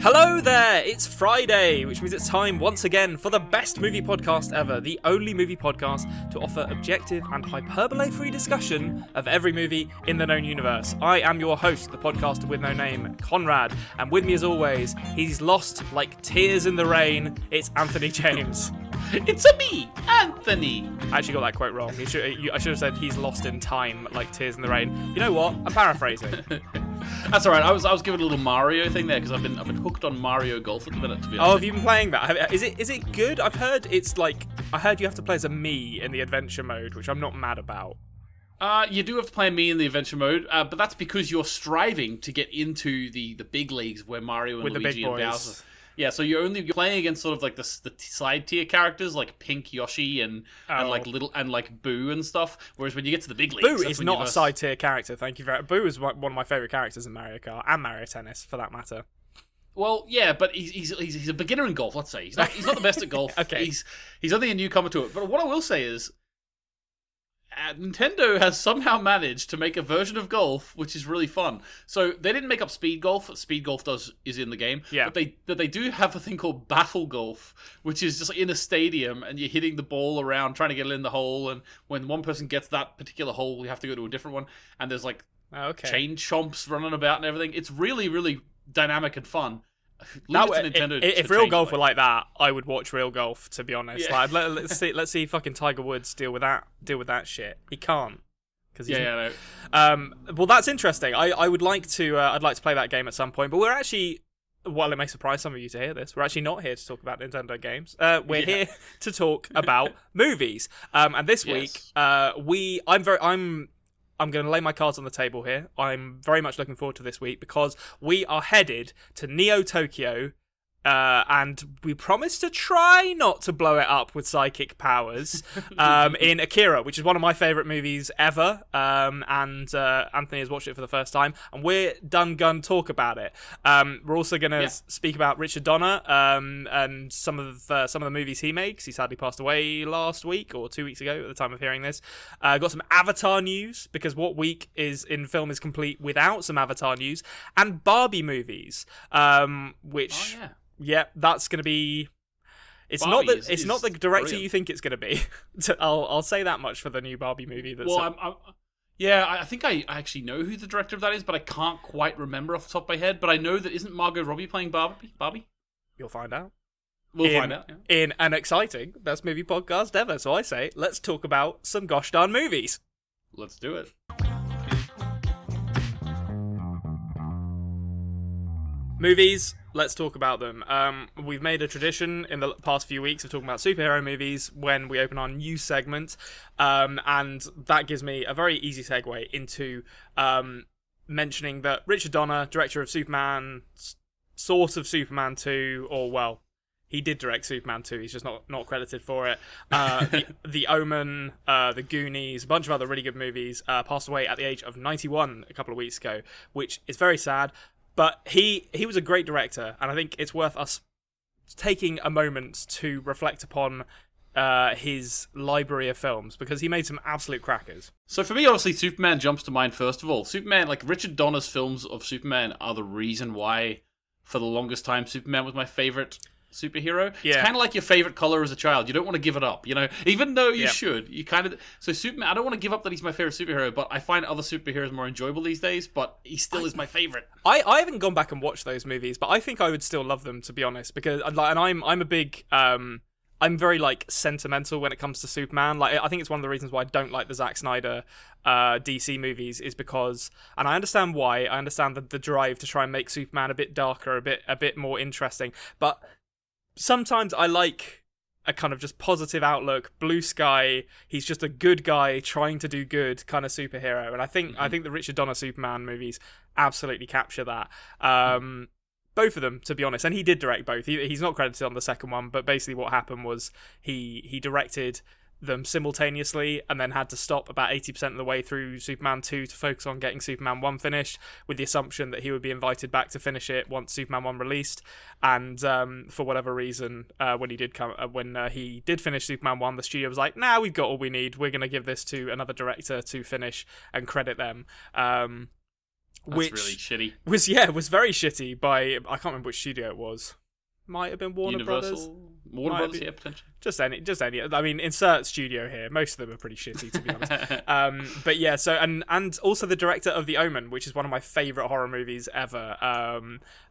Hello there, it's Friday, which means it's time once again for the best movie podcast ever, the only movie podcast to offer objective and hyperbole-free discussion of every movie in the known universe. I am your host, the podcaster with no name, Konrad, and with me as always, he's lost like tears in the rain, it's Anthony James. It's a me, Anthony. I actually got that quote wrong. I should have said he's lost in time, like tears in the rain. You know what? I'm paraphrasing. That's all right. I was giving a little Mario thing there because I've been hooked on Mario Golf at the minute. To be honest. Oh, have you been playing that? Is it good? I heard you have to play as a me in the adventure mode, which I'm not mad about. You do have to play me in the adventure mode, but that's because you're striving to get into the big leagues where Mario and with Luigi the big and boys. Bowser. Yeah, so you're playing against sort of like the side tier characters like Pink, Yoshi, and like Boo and stuff. Whereas when you get to the big leagues, Boo is not a side tier character. Thank you very much. Boo is one of my favorite characters in Mario Kart and Mario Tennis, for that matter. Well, yeah, but he's a beginner in golf. Let's say he's not the best at golf. Okay, he's only a newcomer to it. But what I will say is, Nintendo has somehow managed to make a version of golf which is really fun. So they didn't make up speed golf. Speed golf is in the game. Yeah. But they do have a thing called battle golf, which is just in a stadium and you're hitting the ball around trying to get it in the hole. And when one person gets that particular hole, you have to go to a different one. And there's like chain chomps running about and everything. It's really, really dynamic and fun. If real golf were like that, I would watch real golf. To be honest, yeah. Let's see fucking Tiger Woods deal with that shit. He can't because well, that's interesting. I would like to. I'd like to play that game at some point. But we're actually, well, it may surprise some of you to hear this. We're actually not here to talk about Nintendo games. We're here to talk about movies. And this week, I'm going to lay my cards on the table here. I'm very much looking forward to this week because we are headed to Neo Tokyo, and we promise to try not to blow it up with psychic powers in Akira, which is one of my favourite movies ever. And Anthony has watched it for the first time, and we're done talk about it. We're also going to speak about Richard Donner and some of the movies he makes. He sadly passed away last week or 2 weeks ago at the time of hearing this. Got some Avatar news because what week is in film is complete without some Avatar news, and Barbie movies, which. Oh, yeah. Yeah, that's going to be. It's not the director brilliant. You think it's going to be. I'll say that much for the new Barbie movie. I think I actually know who the director of that is, but I can't quite remember off the top of my head. But I know that isn't Margot Robbie playing Barbie? You'll find out. We'll find out. Yeah. In an exciting best movie podcast ever. So I say, let's talk about some gosh darn movies. Let's do it. Movies. Let's talk about them. We've made a tradition in the past few weeks of talking about superhero movies when we open our new segment, and that gives me a very easy segue into mentioning that Richard Donner, director of Superman, sort of Superman 2, or well, he did direct Superman 2, he's just not credited for it. The Omen, The Goonies, a bunch of other really good movies, passed away at the age of 91 a couple of weeks ago, which is very sad. But he was a great director, and I think it's worth us taking a moment to reflect upon his library of films, because he made some absolute crackers. So for me, obviously, Superman jumps to mind first of all. Superman, like Richard Donner's films of Superman are the reason why, for the longest time, Superman was my favourite superhero. Yeah. It's kind of like your favorite color as a child. You don't want to give it up, you know, even though you should. You kind of. So Superman, I don't want to give up that he's my favorite superhero, but I find other superheroes more enjoyable these days. But he still is my favorite. I haven't gone back and watched those movies, but I think I would still love them, to be honest, because I'm a big I'm very like sentimental when it comes to Superman. Like, I think it's one of the reasons why I don't like the Zack Snyder DC movies is because, and I understand why. I understand the drive to try and make Superman a bit darker, a bit more interesting, but sometimes I like a kind of just positive outlook, blue sky. He's just a good guy trying to do good kind of superhero, and I think the Richard Donner Superman movies absolutely capture that. Both of them, to be honest, and he did direct both. He's not credited on the second one, but basically what happened was he directed them simultaneously and then had to stop about 80% of the way through Superman 2 to focus on getting Superman 1 finished, with the assumption that he would be invited back to finish it once Superman 1 released. And for whatever reason, when he did finish Superman 1, the studio was like, nah, we've got all we need. We're going to give this to another director to finish and credit them. That's which really shitty. was very shitty by, I can't remember which studio it was. Might have been Warner Brothers. Warner Brothers, yeah, potentially. Just any. I mean, insert studio here. Most of them are pretty shitty, to be honest. But yeah, so and also the director of The Omen, which is one of my favorite horror movies ever.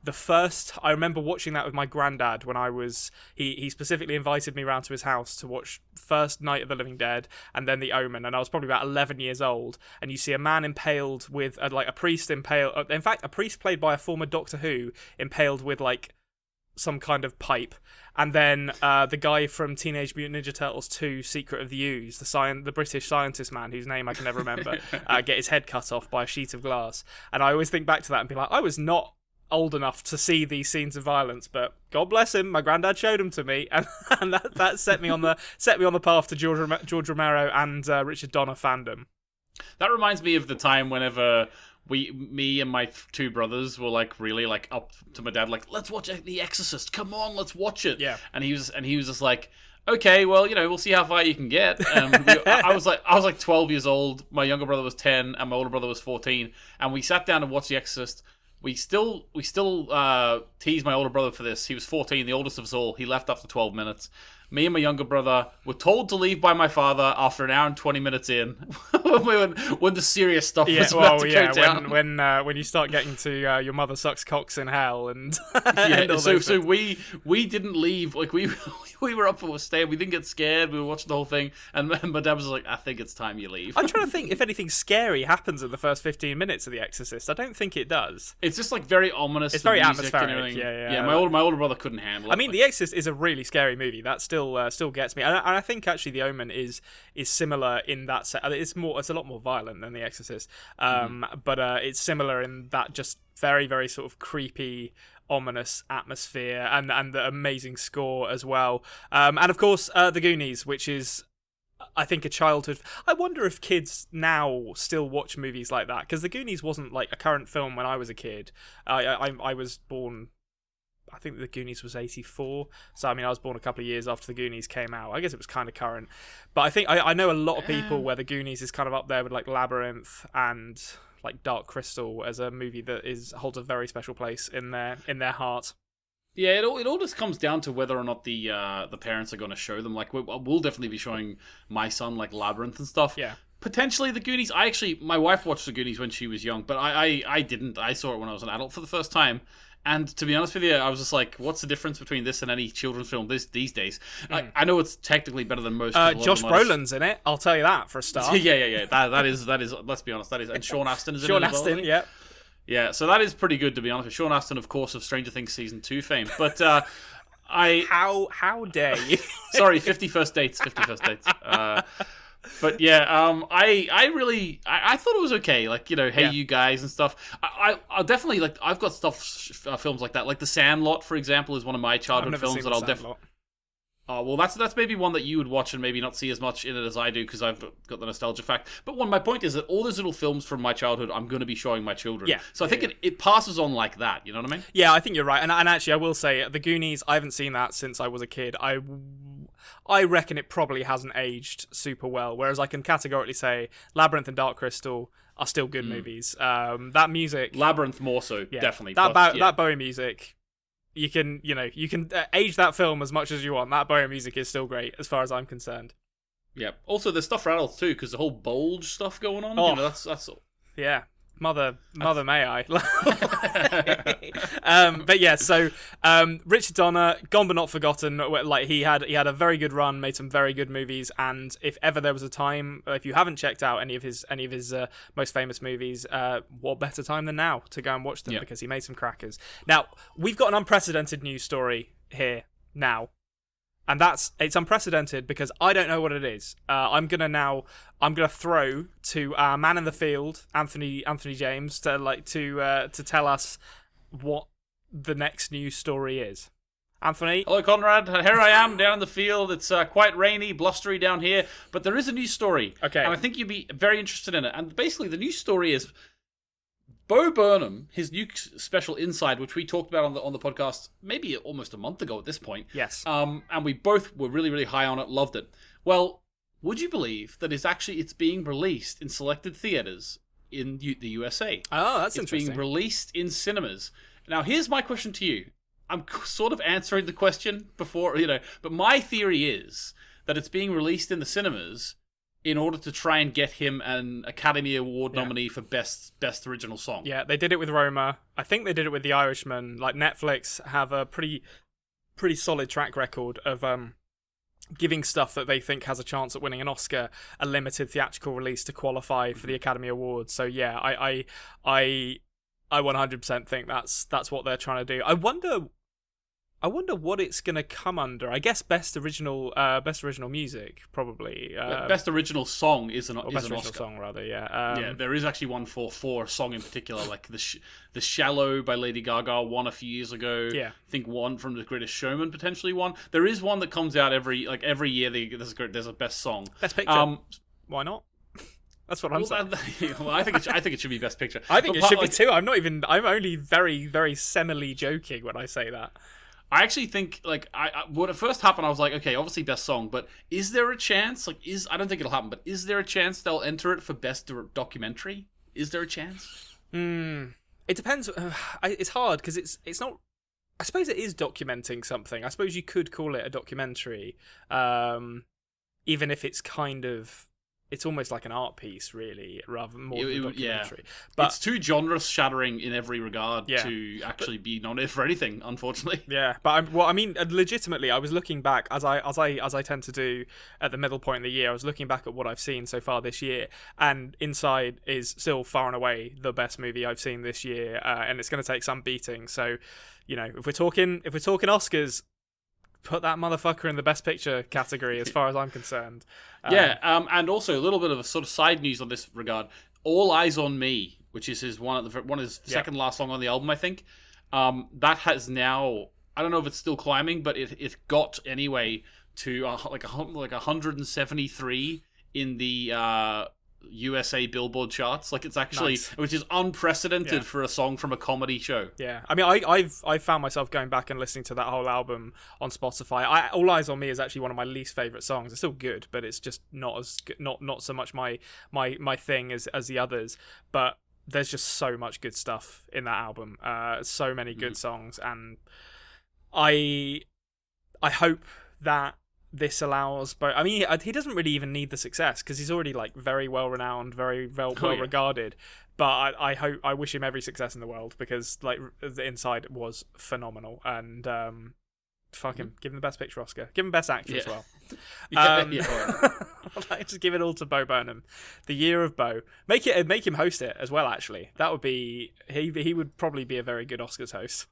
The first, I remember watching that with my granddad when I was. He specifically invited me round to his house to watch first Night of the Living Dead and then The Omen, and I was probably about 11 years old. And you see a man impaled with like a priest impaled. In fact, a priest played by a former Doctor Who impaled with like some kind of pipe, and then the guy from Teenage Mutant Ninja Turtles 2 Secret of the Ooze, the British scientist man whose name I can never remember, get his head cut off by a sheet of glass. And I always think back to that and be like, I was not old enough to see these scenes of violence, but God bless him, my granddad showed them to me, and that set me on the path to George Romero and Richard Donner fandom. That reminds me of the time whenever me and my two brothers were like really like up to my dad, like, let's watch The Exorcist, come on, let's watch it. Yeah. And he was just like, okay, well, we'll see how far you can get. I was like 12 years old, my younger brother was 10, and my older brother was 14, and we sat down and watched The Exorcist. We still tease my older brother for this. He was 14, the oldest of us all. He left after 12 minutes. Me and my younger brother were told to leave by my father after an hour and 20 minutes in, when the serious stuff was about to go down. When you start getting to your mother sucks cocks in hell and, and all so we didn't leave. Like we were up for a stay. We didn't get scared. We were watching the whole thing, and my dad was like, "I think it's time you leave." I'm trying to think if anything scary happens in the first 15 minutes of The Exorcist. I don't think it does. It's just like very ominous. It's very atmospheric. Yeah. My older brother couldn't handle it. I mean, The Exorcist is a really scary movie. That still gets me, and I think actually The Omen is similar in that set. It's a lot more violent than The Exorcist, but it's similar in that just very, very sort of creepy, ominous atmosphere, and the amazing score as well, and of course The Goonies, which is, I think, a childhood. I wonder if kids now still watch movies like that, because The Goonies wasn't like a current film when I was a kid. I was born, I think The Goonies was 84, so I mean I was born a couple of years after The Goonies came out. I guess it was kind of current, but I think I know a lot of people where The Goonies is kind of up there with like Labyrinth and like Dark Crystal as a movie that holds a very special place in their heart. Yeah, it all just comes down to whether or not the parents are going to show them. Like we'll definitely be showing my son like Labyrinth and stuff. Yeah. Potentially The Goonies. My wife watched The Goonies when she was young, but I didn't. I saw it when I was an adult for the first time. And to be honest with you, I was just like, what's the difference between this and any children's film these days? I know it's technically better than most. Josh Brolin's in it, I'll tell you that for a start. Yeah. That is, let's be honest, that is. And Sean Astin is in it as well. Sean Astin, yeah. Yeah, so that is pretty good, to be honest. Sean Astin, of course, of Stranger Things Season 2 fame. But How dare you? Sorry, 50 First Dates. But yeah, I thought it was okay. Like, Hey You Guys and stuff. I definitely, like, I've got films like that. Like The Sandlot, for example, is one of my childhood films that I'll definitely. Oh, well, that's maybe one that you would watch and maybe not see as much in it as I do, because I've got the nostalgia fact. But my point is that all those little films from my childhood, I'm going to be showing my children. Yeah. So I think it passes on like that. You know what I mean? Yeah, I think you're right. And actually, I will say, The Goonies, I haven't seen that since I was a kid. I reckon it probably hasn't aged super well. Whereas I can categorically say Labyrinth and Dark Crystal are still good movies. That music, Labyrinth more so, definitely. That Bowie music. You can age that film as much as you want. That Bowie music is still great, as far as I'm concerned. Yeah. Also, there's stuff for adults too, because the whole bulge stuff going on. Oh, that's all. Yeah. Mother, may I? But yeah, so Richard Donner, gone but not forgotten. Like he had a very good run, made some very good movies, and if ever there was a time, if you haven't checked out any of his most famous movies, what better time than now to go and watch them, because he made some crackers. Now we've got an unprecedented news story here now. And it's unprecedented because I don't know what it is. I'm gonna throw to our man in the field, Anthony James, to tell us what the next news story is. Anthony? Hello, Konrad. Here I am down in the field. It's quite rainy, blustery down here, but there is a news story. Okay. And I think you'd be very interested in it. And basically, the news story is Bo Burnham, his new special Inside, which we talked about on the podcast maybe almost a month ago at this point. Yes. And we both were really, really high on it, loved it. Well, would you believe that it's being released in selected theaters in the USA. Oh, that's it's interesting. Being released in cinemas. Now, here's my question to you. I'm sort of answering the question before, but my theory is that it's being released in the cinemas in order to try and get him an Academy Award nominee for Best Original Song. Yeah, they did it with Roma. I think they did it with The Irishman. Like, Netflix have a pretty solid track record of giving stuff that they think has a chance at winning an Oscar a limited theatrical release to qualify for the Academy Awards. So yeah, I 100% think that's what they're trying to do. I wonder what it's going to come under. I guess best original music, probably. Best original song is an original Oscar. Song, rather. Yeah. Yeah, there is actually one for a song in particular, like the Shallow by Lady Gaga won a few years ago. Yeah. I think one from The Greatest Showman potentially won. There is one that comes out every year. There's a best song. Best picture. Why not? That's what I'm saying. I think it should be Best Picture. I think it should be too. I'm only very, very semily joking when I say that. I actually think, when it first happened, I was like, okay, obviously Best Song, but is there a chance, I don't think it'll happen, but is there a chance they'll enter it for Best Documentary? Is there a chance? It depends. It's hard, because it's not, I suppose it is documenting something. I suppose you could call it a documentary, even if it's kind of, it's almost like an art piece, really, rather than more than a documentary. Yeah. But it's too genre-shattering in every regard to actually be nominated for anything, unfortunately. Yeah, but legitimately, I was looking back as I tend to do at the middle point of the year. I was looking back at what I've seen so far this year, and Inside is still far and away the best movie I've seen this year, and it's going to take some beating. So, if we're talking Oscars, put that motherfucker in the Best Picture category, as far as I'm concerned. And also a little bit of a sort of side news on this regard. All Eyes on Me, which is his second last song on the album, I think. That has now, I don't know if it's still climbing, but it got anyway to like 173 in the USA Billboard charts. Like, it's actually nice. Which is unprecedented for a song from a comedy show. Yeah, I mean, I've found myself going back and listening to that whole album on Spotify. All Eyes on Me is actually one of my least favorite songs. It's still good, but it's just not so much my thing as the others. But there's just so much good stuff in that album. So many good songs, and I hope that this allows, but I mean, he doesn't really even need the success, because he's already very well renowned, very well regarded. But I wish him every success in the world, because the Inside was phenomenal, and fuck him, give him the Best Picture Oscar, give him Best Actor as well. Just give it all to Bo Burnham, the year of Bo. Make him host it as well. Actually, that would be he would probably be a very good Oscars host.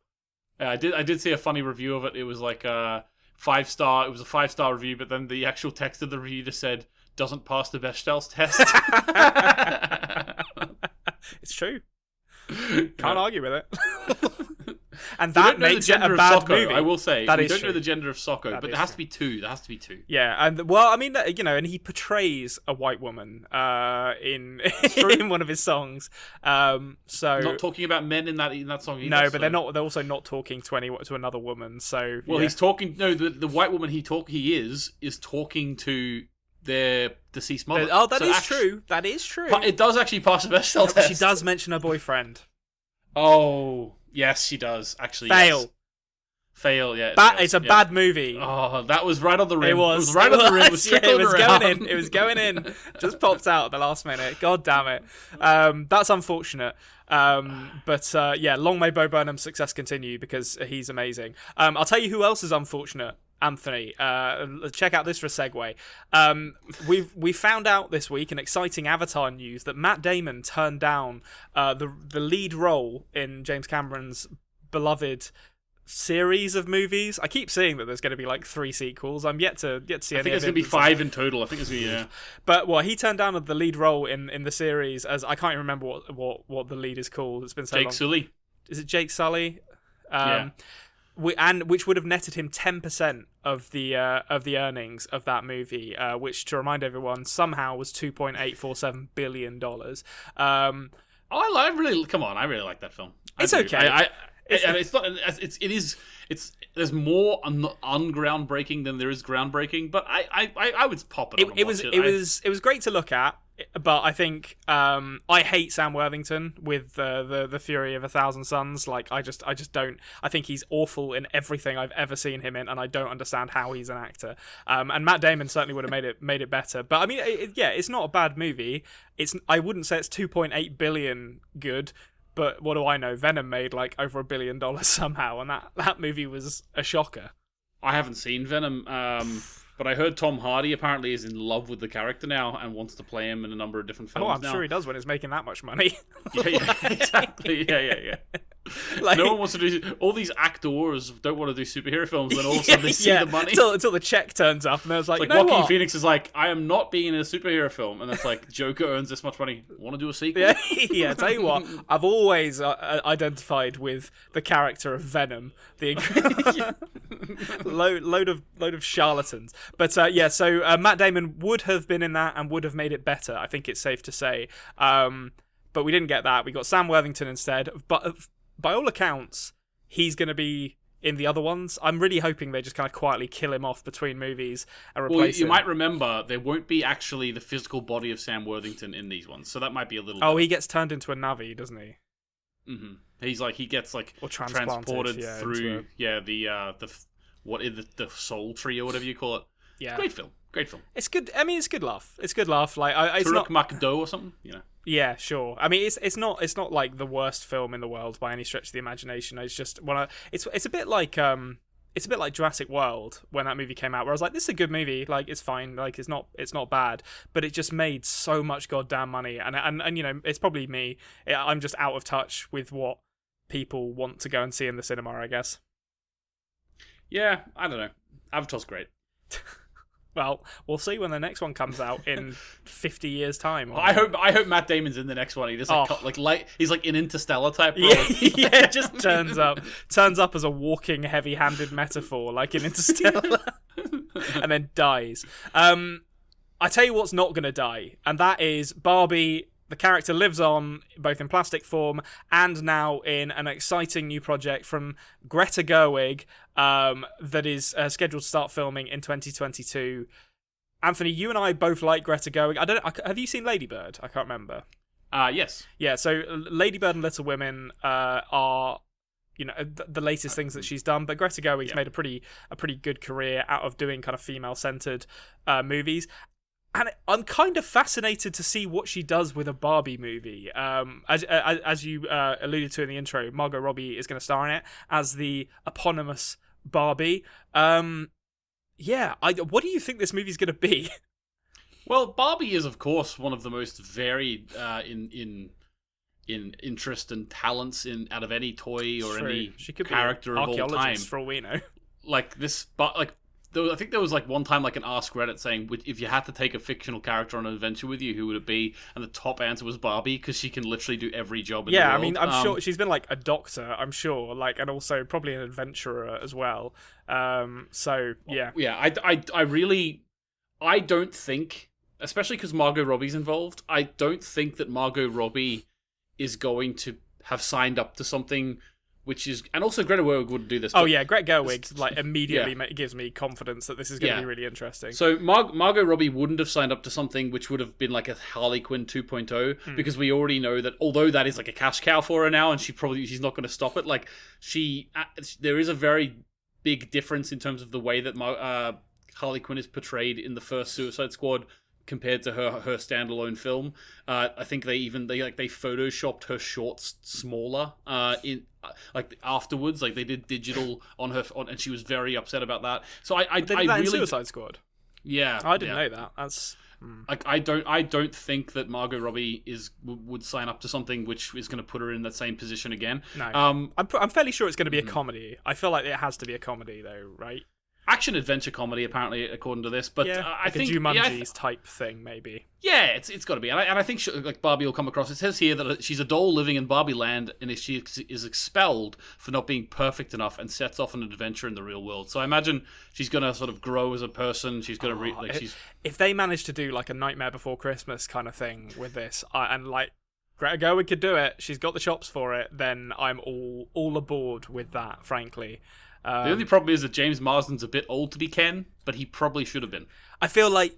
Yeah, I did see a funny review of it. It was like 5-star. It was a 5-star review, but then the actual text of the review just said, "Doesn't pass the Bechdel test." It's true. Can't argue with it. And that makes it a bad movie. I will say, we don't know the gender of Sokko, but there has to be two. There has to be two. Yeah, and I mean, and he portrays a white woman in one of his songs. So not talking about men in that song either. No, but they're not. They're also not talking to another woman. So he's talking. No, the white woman he is talking to their deceased mother. Oh, that is true. That is true. But it does actually pass the Bechdel test. She does mention her boyfriend. Oh, yes, she does. Actually, fail. Yes. Fail, yeah. It's a bad movie. Oh, that was right on the rim. It was right on the rim. It was going in. It was going in. Just popped out at the last minute. God damn it. That's unfortunate. But long may Bo Burnham's success continue, because he's amazing. I'll tell you who else is unfortunate. Anthony, check out this for a segue. We found out this week in exciting Avatar news that Matt Damon turned down the lead role in James Cameron's beloved series of movies. I keep seeing that there's going to be 3 sequels. I'm yet to see any. I think there's going to be 5 in total. I think it's But he turned down the lead role in the series, as I can't even remember what the lead is called. It's been so long. Jake Sully. Is it Jake Sully? Yeah. Which would have netted him 10% of the earnings of that movie, which, to remind everyone, somehow was $2.847 billion. I really like that film. It's okay. There's more ungroundbreaking than there is groundbreaking, but I would pop it. It was great to look at. But I think I hate Sam Worthington with the Fury of 1,000 Suns. Like I just don't. I think he's awful in everything I've ever seen him in, and I don't understand how he's an actor. And Matt Damon certainly would have made it better. But I mean, it's not a bad movie. I wouldn't say it's 2.8 billion good. But what do I know? Venom made like over $1 billion somehow, and that movie was a shocker. I haven't seen Venom. But I heard Tom Hardy apparently is in love with the character now and wants to play him in a number of different films. Oh, I'm sure he does when he's making that much money. Yeah, exactly. Yeah. Like, no one wants to do. All these actors don't want to do superhero films, and all of a sudden they see the money until the check turns up, and there's like, you know Joaquin Phoenix is like, I am not being in a superhero film, and it's like Joker earns this much money. Want to do a sequel? Yeah. Tell you what, I've always identified with the character of Venom, the load of charlatans. But so Matt Damon would have been in that and would have made it better. I think it's safe to say. But we didn't get that. We got Sam Worthington instead. But by all accounts, he's going to be in the other ones. I'm really hoping they just kind of quietly kill him off between movies and replace him. You might remember there won't be actually the physical body of Sam Worthington in these ones, so that might be a little. Oh, he gets turned into a Na'vi, doesn't he? Mm-hmm. He gets like or transported through the soul tree or whatever you call it. Yeah, great film. It's good. I mean, it's good laugh. It's good laugh. Like it's Turok not Makdo or something, you know. Yeah, sure. I mean, it's not like the worst film in the world by any stretch of the imagination. It's just it's a bit like Jurassic World when that movie came out, where I was like, this is a good movie. Like it's fine. Like it's not bad. But it just made so much goddamn money, and you know, it's probably me. I'm just out of touch with what people want to go and see in the cinema, I guess. Yeah, I don't know. Avatar's great. Well, we'll see when the next one comes out in 50 years' time. I hope Matt Damon's in the next one. He just he's like an Interstellar type role. Yeah, just turns up as a walking, heavy-handed metaphor, like in Interstellar, and then dies. I tell you what's not going to die, and that is Barbie. The character lives on, both in plastic form and now in an exciting new project from Greta Gerwig that is scheduled to start filming in 2022. Anthony, you and I both like Greta Gerwig. Have you seen Lady Bird? I can't remember. Yes. Yeah, so Lady Bird and Little Women are, you know, the latest things that she's done, but Greta Gerwig's made a pretty good career out of doing kind of female-centered movies. And I'm kind of fascinated to see what she does with a Barbie movie. As you alluded to in the intro, Margot Robbie is going to star in it as the eponymous Barbie. What do you think this movie's going to be? Well, Barbie is, of course, one of the most varied in interest and talents out of any toy or any character of all time. For all we know, like this, but like. I think there was like one time like an Ask Reddit saying if you had to take a fictional character on an adventure with you, who would it be? And the top answer was Barbie, because she can literally do every job in the world. I mean, I'm sure she's been like a doctor, I'm sure, like, and also probably an adventurer as well. So yeah. Yeah, I don't think, especially because Margot Robbie's involved, I don't think that Margot Robbie is going to have signed up to something. Which is, and also Greta Gerwig wouldn't do this. Oh yeah, Greta Gerwig like immediately gives me confidence that this is going to be really interesting. So Margot Robbie wouldn't have signed up to something which would have been like a Harley Quinn 2.0 because we already know that although that is like a cash cow for her now, and she's not going to stop it. Like there is a very big difference in terms of the way that Harley Quinn is portrayed in the first Suicide Squad compared to her standalone film. I think they photoshopped her shorts smaller in like afterwards, like they did digital on her, and she was very upset about that. So I did that really in Suicide Squad. Yeah, I didn't know that. That's like I don't think that Margot Robbie would sign up to something which is going to put her in that same position again. No, I'm fairly sure it's going to be a comedy. I feel like it has to be a comedy though, right? Action adventure comedy, apparently, according to this, but I think a Jumanji's type thing, maybe. Yeah, it's got to be, and I think like Barbie will come across. It says here that she's a doll living in Barbie Land, and she is expelled for not being perfect enough, and sets off on an adventure in the real world. So I imagine she's going to sort of grow as a person. She's going to if they manage to do like a Nightmare Before Christmas kind of thing with this, and like Greta Gerwig could do it, she's got the chops for it, then I'm all aboard with that, frankly. The only problem is that James Marsden's a bit old to be Ken, but he probably should have been. I feel like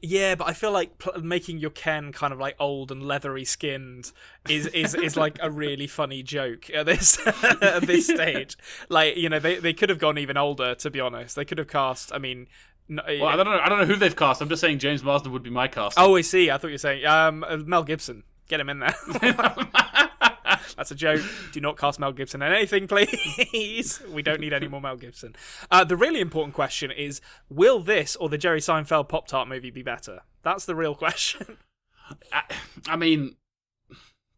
making your Ken kind of like old and leathery skinned is like a really funny joke at this at this stage. Like, you know, they could have gone even older, to be honest. They could have cast, I mean, well, I don't know who they've cast. I'm just saying James Marsden would be my cast. Oh, I see. I thought you were saying Mel Gibson. Get him in there. That's a joke. Do not cast Mel Gibson in anything, please. We don't need any more Mel Gibson. The really important question is, will this or the Jerry Seinfeld Pop-Tart movie be better? That's the real question. I mean,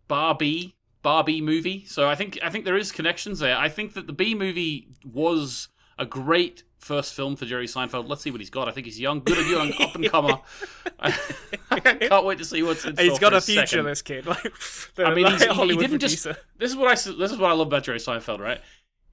Barbie movie. So I think there is connections there. I think that the B movie was a great first film for Jerry Seinfeld. Let's see what he's got. I think he's young, good young up and comer. I can't wait to see what's in store. He's got for a future, second. this kid. Like, I mean, Hollywood he didn't producer. This is what I love about Jerry Seinfeld, right?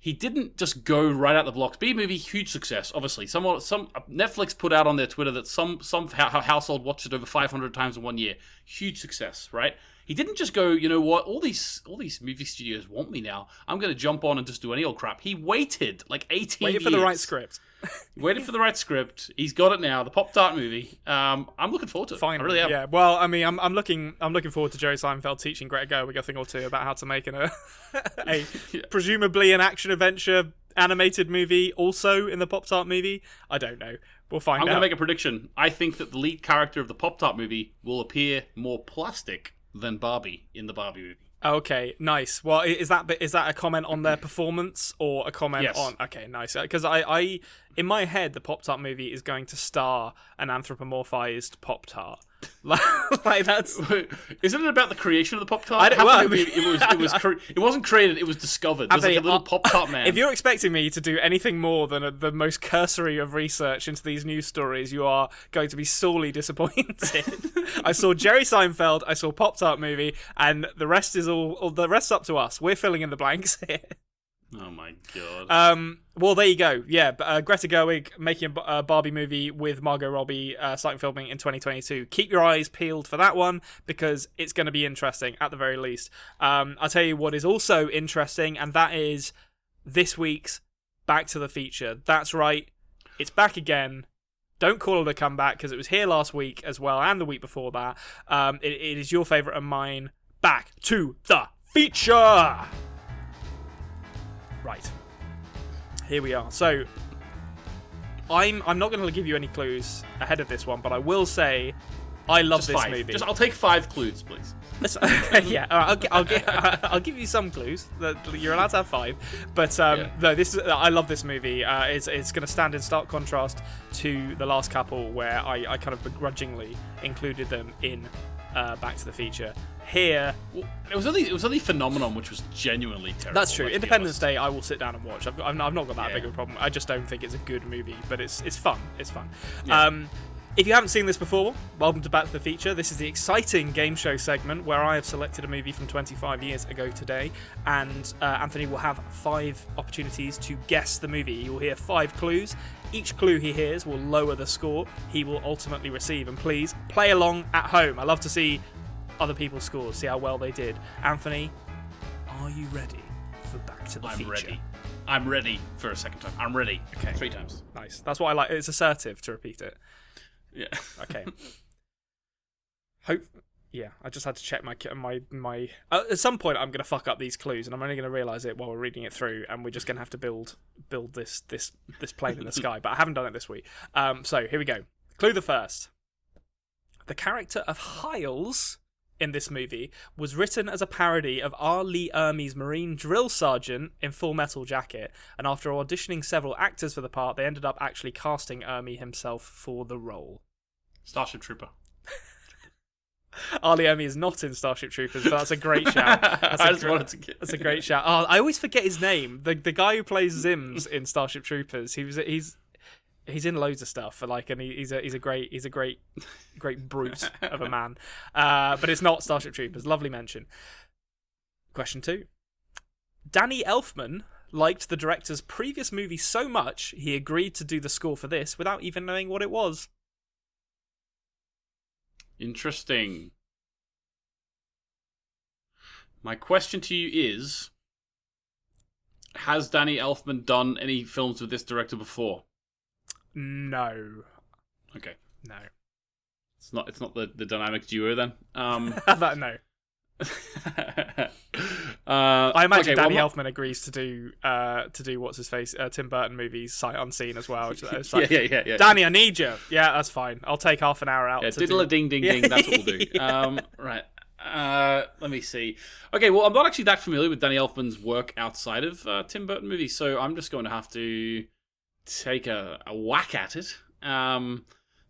He didn't just go right out the blocks. B movie, huge success. Obviously, some Netflix put out on their Twitter that some household watched it over 500 times in 1 year. Huge success, right? He didn't just go, you know what, all these movie studios want me now. I'm going to jump on and just do any old crap. He waited like 18 years. Waited for the right script. Waited for the right script. He's got it now. The Pop-Tart movie. I'm looking forward to it. Finally, I really am. Yeah. Well, I mean, I'm looking forward to Jerry Seinfeld teaching Greta Gerwig a thing or two about how to make presumably an action adventure animated movie also in the Pop-Tart movie. I don't know. We'll find out. I'm going to make a prediction. I think that the lead character of the Pop-Tart movie will appear more plastic than Barbie in the Barbie movie. Okay, nice. Well, is that a comment on their performance or a comment on? Okay, nice. Because I in my head, the Pop-Tart movie is going to star an anthropomorphized Pop-Tart. Like that's. Isn't it about the creation of the Pop-Tart? It wasn't created. It was discovered. There's like a little Pop-Tart man. If you're expecting me to do anything more than the most cursory of research into these news stories, you are going to be sorely disappointed. I saw Jerry Seinfeld. I saw Pop-Tart movie, and the rest is all. The rest's up to us. We're filling in the blanks here. Oh my god. Well, there you go. Yeah, Greta Gerwig making a Barbie movie with Margot Robbie starting filming in 2022. Keep your eyes peeled for that one because it's going to be interesting at the very least. I'll tell you what is also interesting, and that is this week's Back to the Feature. That's right. It's back again. Don't call it a comeback because it was here last week as well and the week before that. It is your favourite and mine. Back to the Feature! Right. Here we are. So, I'm not going to give you any clues ahead of this one, but I will say I love this movie. I'll take 5 clues, please. Yeah, I'll give you some clues. You're allowed to have 5, but no, I love this movie. It's going to stand in stark contrast to the last couple, where I kind of begrudgingly included them in Back to the Feature. Here, it was only Phenomenon, which was genuinely terrible. That's true. Independence Day, I will sit down and watch. I've not got that big of a problem. I just don't think it's a good movie, but it's fun. It's fun. Yeah. If you haven't seen this before, welcome to Back to the Feature. This is the exciting game show segment where I have selected a movie from 25 years ago today, and Anthony will have 5 opportunities to guess the movie. He will hear 5 clues. Each clue he hears will lower the score he will ultimately receive. And please, play along at home. I love to see other people's scores, see how well they did. Anthony, are you ready for Back to the Feature? I'm ready for a second time. I'm ready. Okay. 3 times. Nice. That's what I like. It's assertive to repeat it. Yeah. Okay. I just had to check my. At some point, I'm going to fuck up these clues, and I'm only going to realise it while we're reading it through, and we're just going to have to build this plane in the sky. But I haven't done it this week. So here we go. Clue the first. The character of Hiles in this movie was written as a parody of R. Lee Ermey's Marine drill sergeant in Full Metal Jacket, and after auditioning several actors for the part, they ended up actually casting Ermey himself for the role. Starship Trooper. R. Lee Ermey is not in Starship Troopers, but that's a great shout. That's a great shout. Oh, I always forget his name. The guy who plays Zims in Starship Troopers. He's in loads of stuff, and he's a great brute of a man. But it's not Starship Troopers. Lovely mention. Question 2. Danny Elfman liked the director's previous movie so much he agreed to do the score for this without even knowing what it was. Interesting. My question to you is, has Danny Elfman done any films with this director before? No. Okay. No. It's not the dynamic duo then. That no. I imagine Danny Elfman agrees to do what's his face Tim Burton movies sight unseen as well. It's like, yeah. Danny, I need you. Yeah, that's fine. I'll take half an hour out. Yeah, diddle a ding ding ding. That's what we'll do. Right. Let me see. Okay, well, I'm not actually that familiar with Danny Elfman's work outside of Tim Burton movies, so I'm just going to have to take a whack at it.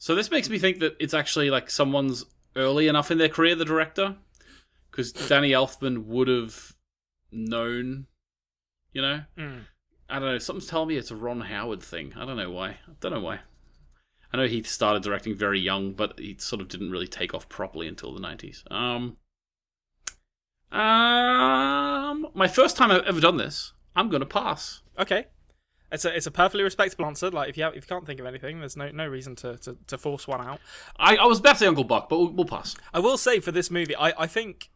So this makes me think that it's actually like someone's early enough in their career, the director, because Danny Elfman would have known, you know? I don't know. Something's telling me it's a Ron Howard thing. I don't know why. I know he started directing very young, but he sort of didn't really take off properly until the 90s. My first time I've ever done this, I'm going to pass. Okay. It's a perfectly respectable answer. Like if you can't think of anything, there's no reason to force one out. I was about to say Uncle Buck, but we'll pass. I will say for this movie, I think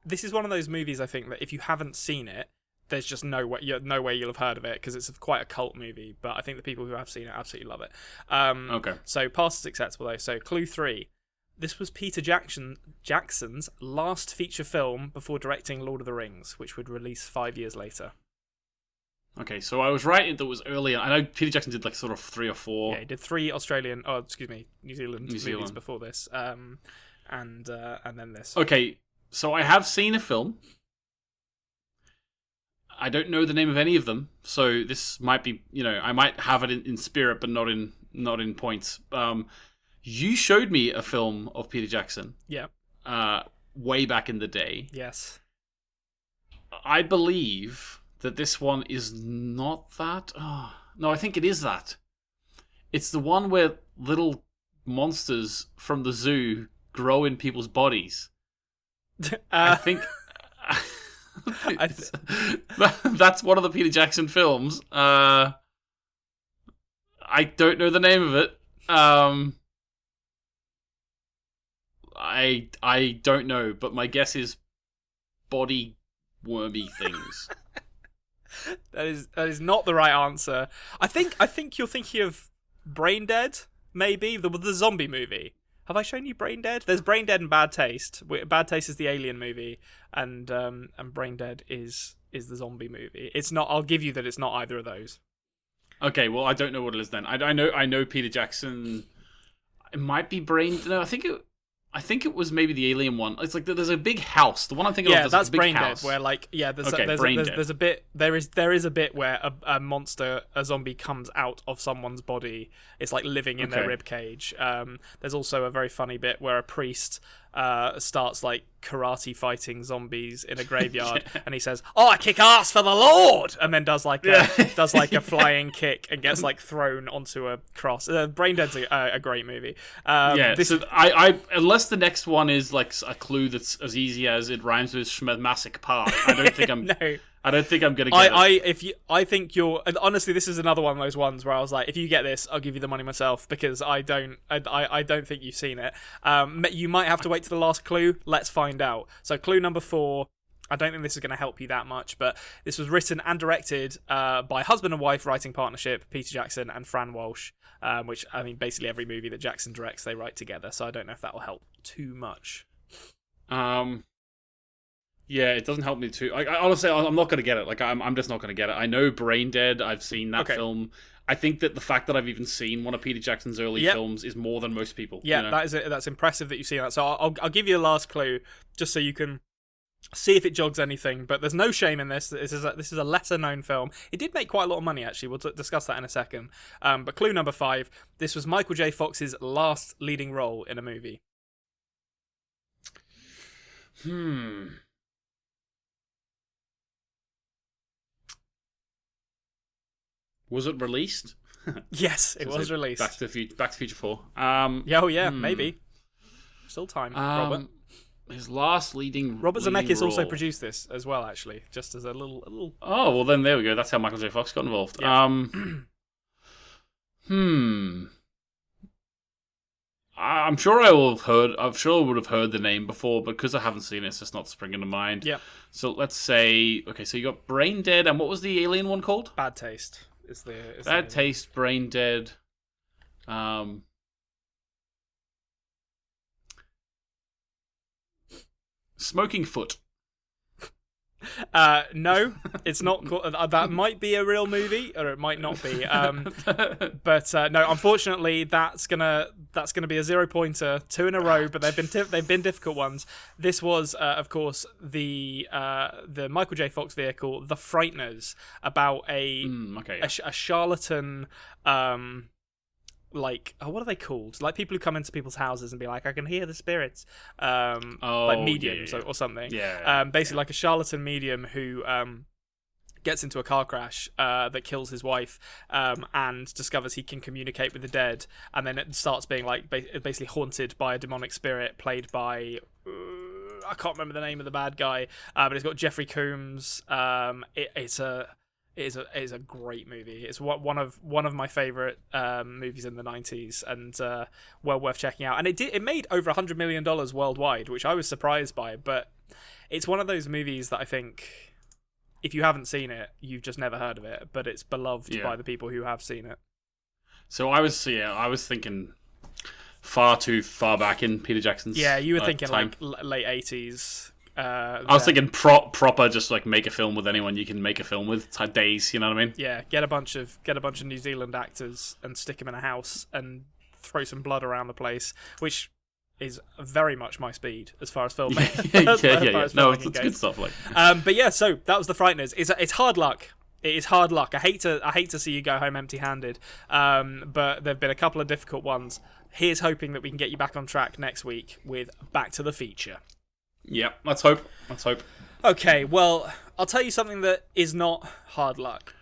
this is one of those movies. I think that if you haven't seen it, there's just no way you'll have heard of it because it's quite a cult movie. But I think the people who have seen it absolutely love it. Okay. So pass is acceptable though. So clue 3. This was Peter Jackson's last feature film before directing Lord of the Rings, which would release 5 years later. Okay, so I was right. It was earlier. I know Peter Jackson did like sort of 3 or 4. Yeah, he did 3 New Zealand movies before this, and then this. Okay, so I have seen a film. I don't know the name of any of them, so this might be, I might have it in spirit, but not in points. You showed me a film of Peter Jackson. Yeah. Way back in the day. Yes. I believe that this one is not that. Oh, no, I think it is that. It's the one where little monsters from the zoo grow in people's bodies. I think that's one of the Peter Jackson films. I don't know the name of it. I don't know, but my guess is body wormy things. That is not the right answer. I think you're thinking of Brain Dead, maybe the zombie movie. Have I shown you Brain Dead? There's Brain Dead and Bad Taste. Bad Taste is the Alien movie, and Brain Dead is the zombie movie. It's not. I'll give you that it's not either of those. Okay, well I don't know what it is then. I know Peter Jackson. It might be Brain. No, I think it was maybe the Alien one. It's like there's a big house. The one I'm thinking of is that's a big Brain house. Dead, where there's a bit where a monster, a zombie comes out of someone's body. It's like living in their rib cage. There's also a very funny bit where a priest starts like karate fighting zombies in a graveyard, and he says, "Oh, I kick ass for the Lord," and then does like a flying kick and gets like thrown onto a cross. Brain Dead's a great movie. I unless the next one is like a clue that's as easy as it rhymes with Schmemassic Park, I don't think I'm. No. I don't think I'm gonna get it. I think you're. And honestly, this is another one of those ones where I was like, if you get this, I'll give you the money myself because I don't think you've seen it. You might have to wait to the last clue. Let's find out. So clue number 4. I don't think this is going to help you that much, but this was written and directed by husband and wife writing partnership, Peter Jackson and Fran Walsh. Which I mean, basically every movie that Jackson directs, they write together. So I don't know if that will help too much. Yeah, it doesn't help me too. I honestly, I'm not going to get it. Like, I'm just not going to get it. I know Brain Dead. I've seen that film. I think that the fact that I've even seen one of Peter Jackson's early films is more than most people. Yeah, that's impressive that you've seen that. So I'll give you the last clue just so you can see if it jogs anything. But there's no shame in this. This is a lesser known film. It did make quite a lot of money actually. We'll discuss that in a second. But clue number 5. This was Michael J. Fox's last leading role in a movie. Was it released? Yes, it was released. Back to Future 4. Maybe. Still time, Robert. His last leading Robert Zemeckis role. also produced this as well, actually, just as a little. Oh well, then there we go. That's how Michael J. Fox got involved. Yeah. I'm sure I would have heard the name before, but because I haven't seen it, it's just not springing to mind. Yeah. So let's say, okay, so you got Brain Dead, and what was the alien one called? Bad Taste. Bad Taste, Brain Dead. Smoking Foot. No, it's not. That might be a real movie, or it might not be. But no, unfortunately, that's gonna be a 0-pointer, 2 in a row. But they've been difficult ones. This was, of course, the Michael J. Fox vehicle, The Frighteners, about a charlatan. Like, what are they called? Like people who come into people's houses and be like, I can hear the spirits. Like mediums or something. Basically like a charlatan medium who gets into a car crash that kills his wife and discovers he can communicate with the dead, and then it starts being like basically haunted by a demonic spirit played by I can't remember the name of the bad guy, but it's got Jeffrey Combs. It is a great movie. It's one of my favorite movies in the 90s, and well worth checking out. And it made over $100 million worldwide, which I was surprised by. But it's one of those movies that I think if you haven't seen it, you've just never heard of it. But it's beloved by the people who have seen it. So I was thinking far too far back in Peter Jackson's. Yeah, you were thinking time. Like late 80s. I was thinking proper, just like make a film with anyone you can make a film with type days. You know what I mean? Yeah, get a bunch of New Zealand actors and stick them in a house and throw some blood around the place, which is very much my speed as far as filmmaking. No, it's good stuff. Like, but yeah, so that was The Frighteners. It's hard luck. It is hard luck. I hate to see you go home empty-handed. But there've been a couple of difficult ones. Here's hoping that we can get you back on track next week with Back to the Feature. Yeah, let's hope. Okay, well, I'll tell you something that is not hard luck.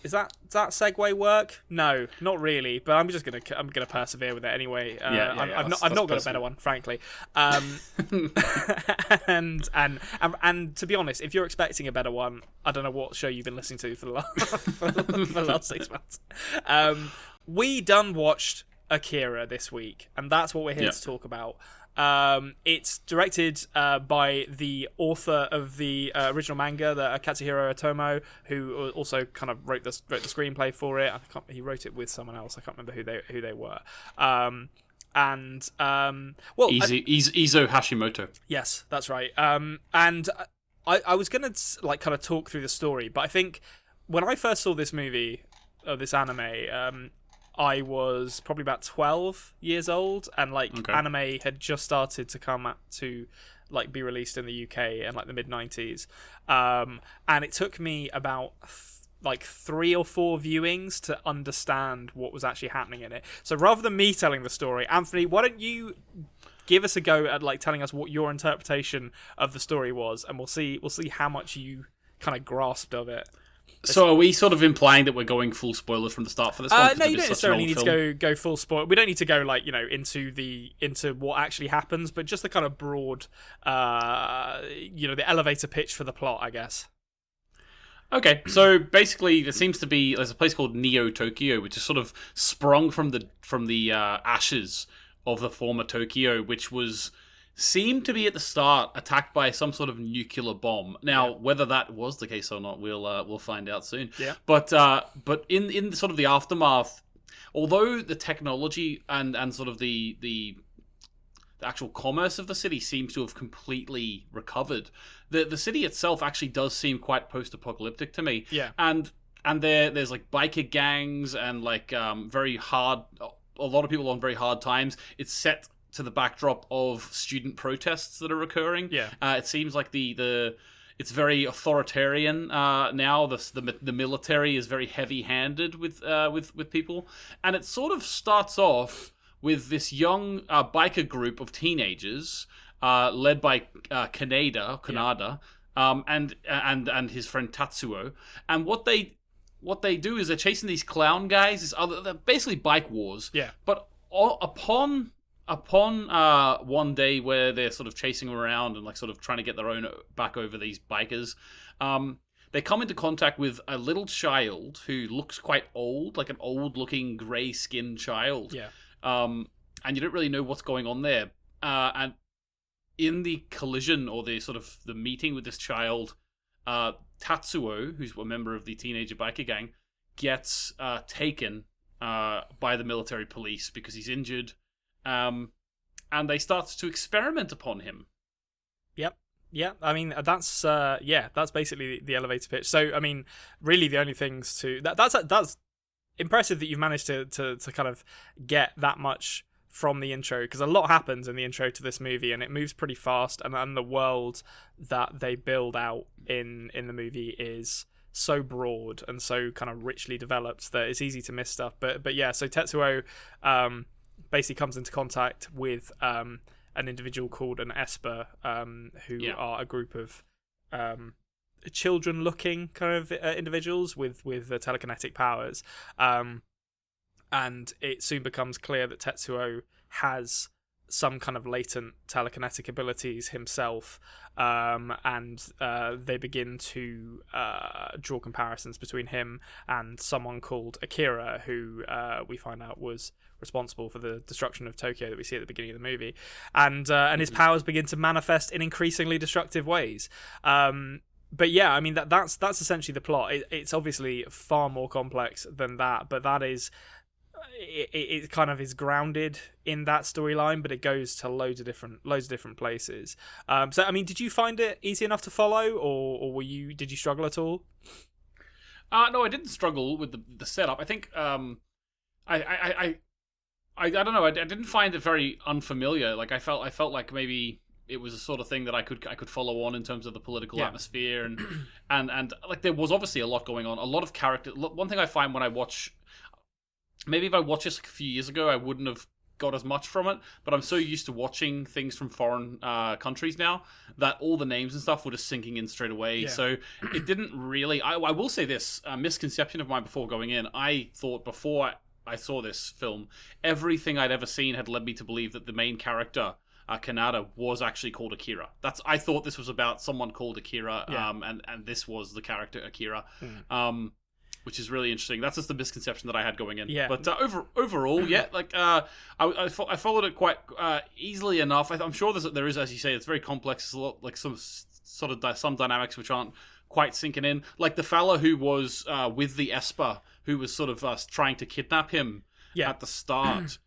Does that segue work? No, not really. But I'm gonna persevere with it anyway. I've not got a better one, frankly. And to be honest, if you're expecting a better one, I don't know what show you've been listening to for the last 6 months. We done watched Akira this week, and that's what we're here to talk about. It's directed by the author of the original manga, Katsuhiro Otomo, who also kind of wrote the screenplay for it. He wrote it with someone else. I can't remember who they were. Izo Hashimoto. Yes, that's right. And I was gonna like kind of talk through the story, but I think when I first saw this movie, this anime, I was probably about 12 years old, and anime had just started to come to like be released in the UK in like the mid 90s, and it took me about like 3 or 4 viewings to understand what was actually happening in it. So rather than me telling the story, Anthony, why don't you give us a go at like telling us what your interpretation of the story was, and we'll see how much you kind of grasped of it. So are we sort of implying that we're going full spoilers from the start for this one? No, you don't necessarily need to go full spoil. We don't need to go into what actually happens, but just the kind of broad, the elevator pitch for the plot, I guess. Okay, so basically, there's a place called Neo Tokyo, which is sort of sprung from the ashes of the former Tokyo, which seemed to be at the start attacked by some sort of nuclear bomb. Now, whether that was the case or not, we'll find out soon. Yeah. But in sort of the aftermath, although the technology and sort of the actual commerce of the city seems to have completely recovered, the city itself actually does seem quite post-apocalyptic to me. Yeah. And there's like biker gangs and like very hard, a lot of people on very hard times. It's set to the backdrop of student protests that are occurring. Yeah. It seems like it's very authoritarian now. The military is very heavy-handed with people, and it sort of starts off with this young biker group of teenagers led by Kaneda, and his friend Tatsuo, and what they do is they're chasing these clown guys. They're basically bike wars. Yeah. But upon one day where they're sort of chasing around and like sort of trying to get their own back over these bikers, they come into contact with a little child who looks quite old, like an old-looking grey-skinned child. Yeah. And you don't really know what's going on there. And in the collision or the meeting with this child, Tatsuo, who's a member of the teenager biker gang, gets taken by the military police because he's injured. And they start to experiment upon him. Yep. Yeah, I mean that's that's basically the elevator pitch. So I mean, really the only things to that's impressive that you've managed to kind of get that much from the intro, because a lot happens in the intro to this movie and it moves pretty fast, and the world that they build out in the movie is so broad and so kind of richly developed that it's easy to miss stuff. But yeah, so Tetsuo basically comes into contact with an individual called an Esper, who are a group of children-looking kind of individuals with telekinetic powers, and it soon becomes clear that Tetsuo has some kind of latent telekinetic abilities himself, and they begin to draw comparisons between him and someone called Akira, who we find out was responsible for the destruction of Tokyo that we see at the beginning of the movie, and his powers begin to manifest in increasingly destructive ways. But yeah, I mean that's essentially the plot. It's obviously far more complex than that, but that is it kind of is grounded in that storyline, but it goes to loads of different places. So I mean, did you find it easy enough to follow, or did you struggle at all? No, I didn't struggle with the setup. I think I don't know. I didn't find it very unfamiliar. Like I felt like maybe it was a sort of thing that I could follow on in terms of the political atmosphere and like there was obviously a lot going on. A lot of character. One thing I find when I watch, maybe if I watched this a few years ago, I wouldn't have got as much from it. But I'm so used to watching things from foreign countries now that all the names and stuff were just sinking in straight away. Yeah. So it didn't really. I will say this misconception of mine before going in. I thought before I saw this film, everything I'd ever seen had led me to believe that the main character, Kanata, was actually called Akira. I thought this was about someone called Akira, and this was the character Akira, which is really interesting. That's just the misconception that I had going in. Yeah. But overall, like I followed it quite easily enough. I'm sure there is, as you say, it's very complex. It's a lot like some dynamics which aren't quite sinking in. Like the fella who was with the Esper, who was sort of trying to kidnap him at the start.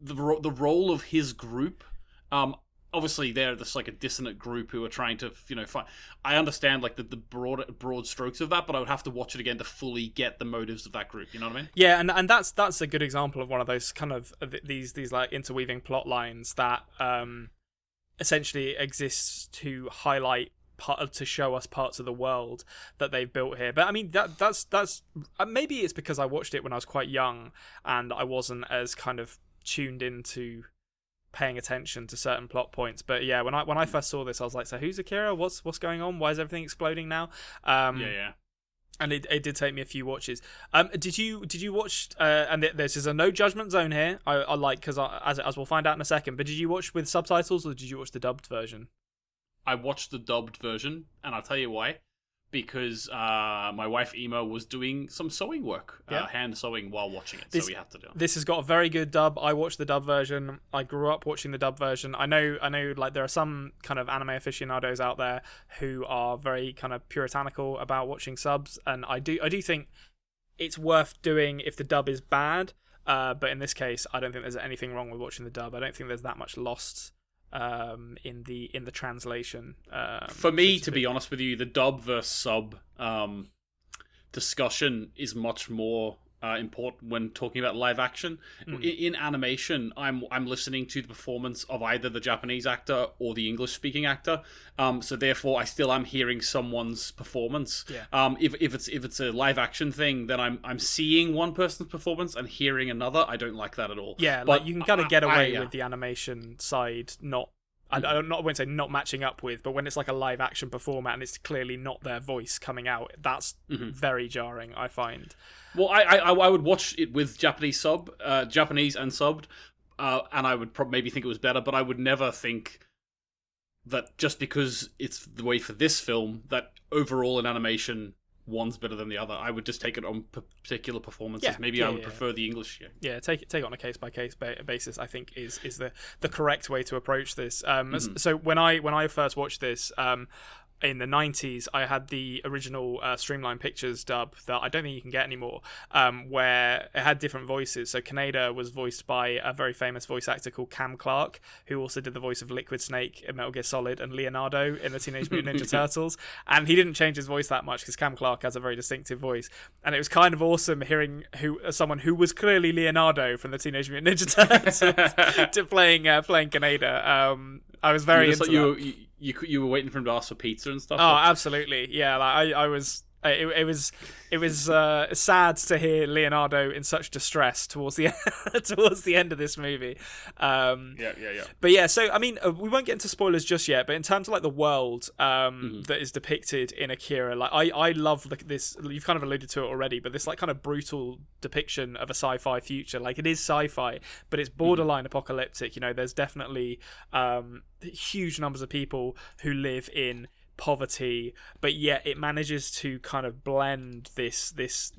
The role of his group, obviously they're just like a dissonant group who are trying to find. I understand like the broad strokes of that, but I would have to watch it again to fully get the motives of that group. You know what I mean? Yeah, and that's a good example of one of those kind of these like interweaving plot lines that essentially exists to highlight to show us parts of the world that they've built here. But I mean that's maybe it's because I watched it when I was quite young and I wasn't as kind of tuned into paying attention to certain plot points. But yeah, when I first saw this, I was like, so who's Akira? What's going on? Why is everything exploding now? Yeah. And it did take me a few watches. Did you watch? And this is a no judgment zone here. I like, because as we'll find out in a second. But did you watch with subtitles or did you watch the dubbed version? I watched the dubbed version, and I'll tell you why. Because my wife Emo was doing some sewing work, hand sewing while watching it, so we had to do it. This has got a very good dub. I watched the dub version. I grew up watching the dub version. I know. Like there are some kind of anime aficionados out there who are very kind of puritanical about watching subs, and I do think it's worth doing if the dub is bad. But in this case, I don't think there's anything wrong with watching the dub. I don't think there's that much lost in the translation. For me, to be honest with you, the dub versus sub discussion is much more important when talking about live action. In animation, I'm listening to the performance of either the Japanese actor or the English speaking actor. So therefore, I still am hearing someone's performance. Yeah. If it's a live action thing, then I'm seeing one person's performance and hearing another. I don't like that at all. Yeah, but like you can kind of get away with the animation side not. I wouldn't say not matching up with, but when it's like a live action performer and it's clearly not their voice coming out, that's very jarring, I find. Well, I would watch it with Japanese and subbed, and I would maybe think it was better, but I would never think that just because it's the way for this film that overall in animation one's better than the other. I would just take it on particular performances. I would prefer the English. Yeah, take it on a case by case basis. I think is the correct way to approach this. So when I first watched this, in the 90s, I had the original Streamline Pictures dub that I don't think you can get anymore, where it had different voices. So Kaneda was voiced by a very famous voice actor called Cam Clark, who also did the voice of Liquid Snake in Metal Gear Solid and Leonardo in the Teenage Mutant Ninja Turtles. And he didn't change his voice that much because Cam Clark has a very distinctive voice. And it was kind of awesome hearing someone who was clearly Leonardo from the Teenage Mutant Ninja Turtles to playing Kaneda. I was very into that. You were waiting for him to ask for pizza and stuff. Oh, absolutely, yeah. Like I was. It was sad to hear Leonardo in such distress towards the end of this movie. Yeah. But yeah, so I mean, we won't get into spoilers just yet. But in terms of like the world that is depicted in Akira, like I love this. You've kind of alluded to it already, but this like kind of brutal depiction of a sci-fi future. Like it is sci-fi, but it's borderline apocalyptic. You know, there's definitely huge numbers of people who live in poverty, but yet it manages to kind of blend this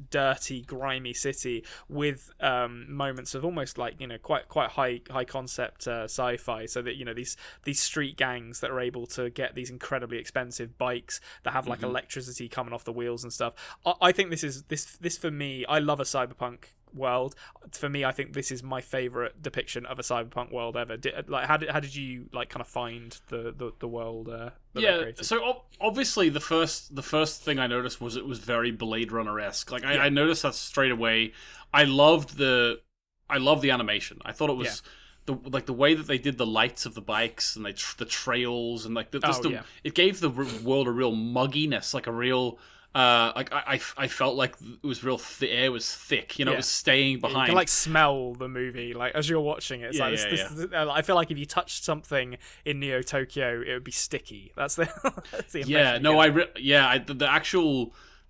dirty, grimy city with moments of almost like, you know, quite high concept sci-fi. So that, you know, these street gangs that are able to get these incredibly expensive bikes that have like electricity coming off the wheels and stuff. I think this for me, I love a cyberpunk world. For me, I think this is my favorite depiction of a cyberpunk world ever. How did you like kind of find the world? So obviously the first thing I noticed was it was very Blade Runner-esque. Like I noticed that straight away. I loved the animation. I thought it was the way that they did the lights of the bikes and the trails and like it gave the world a real mugginess, like a real. I felt like it was real. The air was thick, you know. It was staying behind. You can like smell the movie, like as you're watching it. It's I feel like if you touched something in Neo Tokyo, it would be sticky. That's the impression.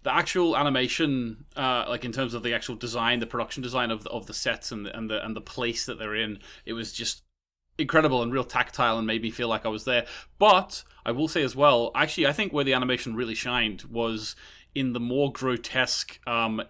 The actual animation, like in terms of the actual design, the production design of the sets and the place that they're in, it was just incredible and real tactile and made me feel like I was there. But I will say as well, actually, I think where the animation really shined was in the more grotesque,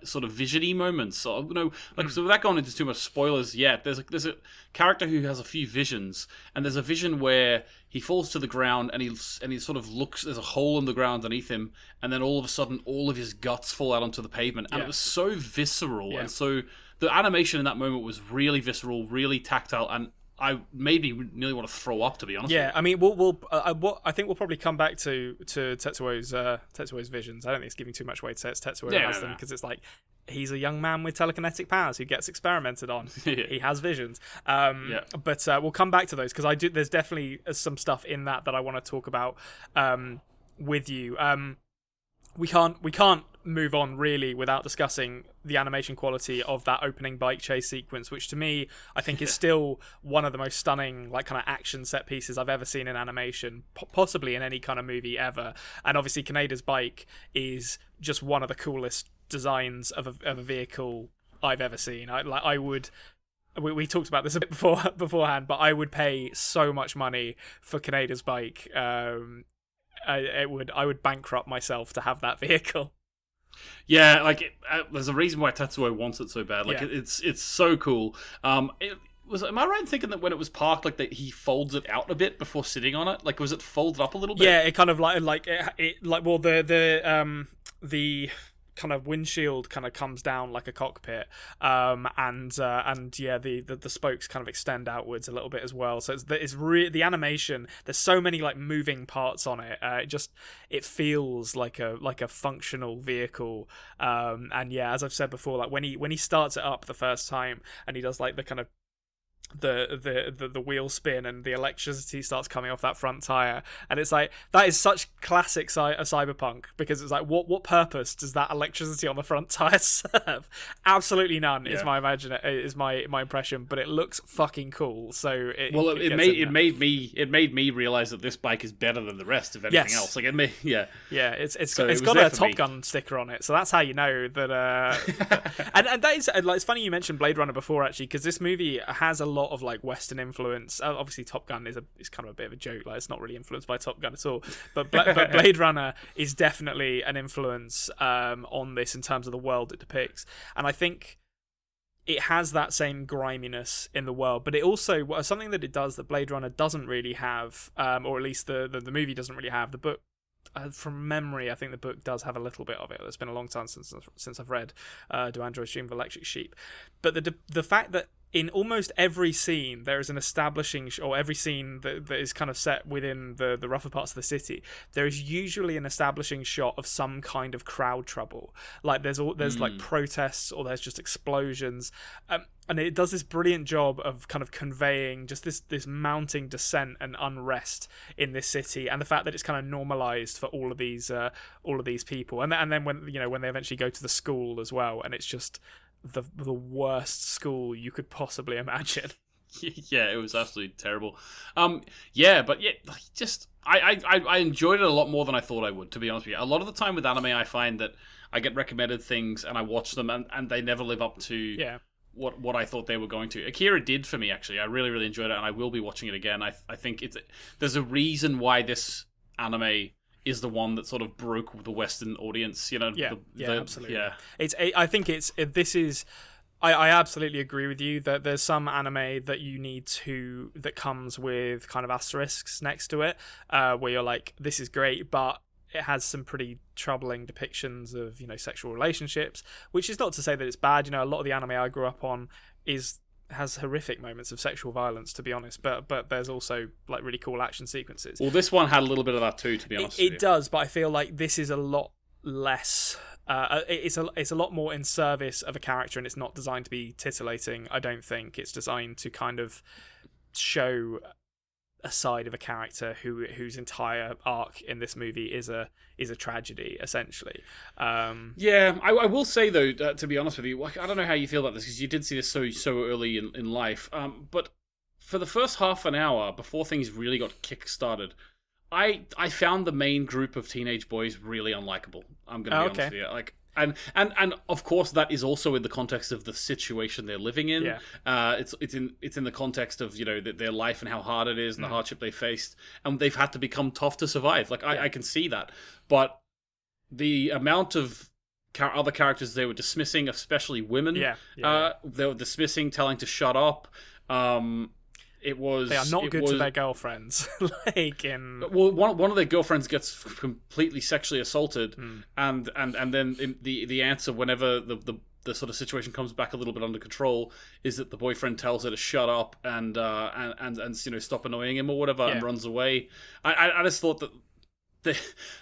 sort of vision-y moments. So, you know, like so without going into too much spoilers yet, there's a character who has a few visions, and there's a vision where he falls to the ground and he sort of looks. There's a hole in the ground underneath him, and then all of a sudden, all of his guts fall out onto the pavement, and it was so visceral, and so the animation in that moment was really visceral, really tactile, and I made me nearly want to throw up, to be honest. Yeah, I mean, I think we'll probably come back to Tetsuo's visions. I don't think it's giving too much away to say it's Tetsuo who has them, because it's like he's a young man with telekinetic powers who gets experimented on. He has visions. But we'll come back to those because there's definitely some stuff in that I want to talk about with you. We can't move on really without discussing the animation quality of that opening bike chase sequence, which to me I think is still one of the most stunning like kind of action set pieces I've ever seen in animation, possibly in any kind of movie ever. And obviously Kaneda's bike is just one of the coolest designs of a vehicle I've ever seen. We talked about this a bit beforehand, but I would pay so much money for Kaneda's bike. I would bankrupt myself to have that vehicle. Yeah, like there's a reason why Tetsuo wants it so bad. Like it's so cool. Am I right in thinking that when it was parked, like that he folds it out a bit before sitting on it? Like was it folded up a little bit? Yeah, it kind of the kind of windshield kind of comes down like a cockpit, and the spokes kind of extend outwards a little bit as well. So it's the animation. There's so many like moving parts on it. It feels like a functional vehicle. And yeah, as I've said before, like when he starts it up the first time and he does like the kind of the wheel spin and the electricity starts coming off that front tire, and it's like that is such classic cyberpunk, because it's like what purpose does that electricity on the front tire serve? Absolutely none. Is my impression, but it looks fucking cool. So it made me realize that this bike is better than the rest of anything else. Like it's got a Top Gun sticker on it, so that's how you know that. And that is like, it's funny you mentioned Blade Runner before, actually, because this movie has a lot of like Western influence. Obviously Top Gun is kind of a bit of a joke, like it's not really influenced by Top Gun at all, but Blade Runner is definitely an influence on this in terms of the world it depicts. And I think it has that same griminess in the world, but it also, something that it does that Blade Runner doesn't really have, or at least the movie doesn't really have, the book from memory, I think the book does have a little bit of it. It's been a long time since I've read Do Androids Dream of Electric Sheep. But the fact that in almost every scene there is an establishing, or every scene that is kind of set within the rougher parts of the city, there is usually an establishing shot of some kind of crowd trouble. Like there's like protests, or there's just explosions, and it does this brilliant job of kind of conveying just this mounting dissent and unrest in this city, and the fact that it's kind of normalized for all of these people, and then when they eventually go to the school as well, and it's just the worst school you could possibly imagine. Yeah, it was absolutely terrible. Just I enjoyed it a lot more than I thought I would, to be honest with you. A lot of the time with anime, I find that I get recommended things and I watch them and they never live up to what I thought they were going to. Akira did for me, actually. I really, really enjoyed it, and I will be watching it again. I think there's a reason why this anime is the one that sort of broke the Western audience, absolutely. I absolutely agree with you that there's some anime that that comes with kind of asterisks next to it, where you're like, this is great, but it has some pretty troubling depictions of, sexual relationships, which is not to say that it's bad. A lot of the anime I grew up on has horrific moments of sexual violence, to be honest, but there's also like really cool action sequences. Well, this one had a little bit of that too, to be honest. It does, but I feel like this is a lot less. It's a lot more in service of a character, and it's not designed to be titillating. I don't think it's designed to kind of show a side of a character whose entire arc in this movie is a tragedy, essentially. I will say though, to be honest with you, I don't know how you feel about this, because you did see this so early in life. But for the first half an hour before things really got kick-started, I found the main group of teenage boys really unlikable. I'm going to be honest with you. Like, and of course that is also in the context of the situation they're living in. It's in the context of their life and how hard it is and the hardship they faced, and they've had to become tough to survive. Like I can see that, but the amount of other characters they were dismissing, especially women, they were dismissing, telling to shut up. They are not good to their girlfriends. One of their girlfriends gets completely sexually assaulted, and then the answer, whenever the sort of situation comes back a little bit under control, is that the boyfriend tells her to shut up and stop annoying him or whatever, and runs away. I just thought that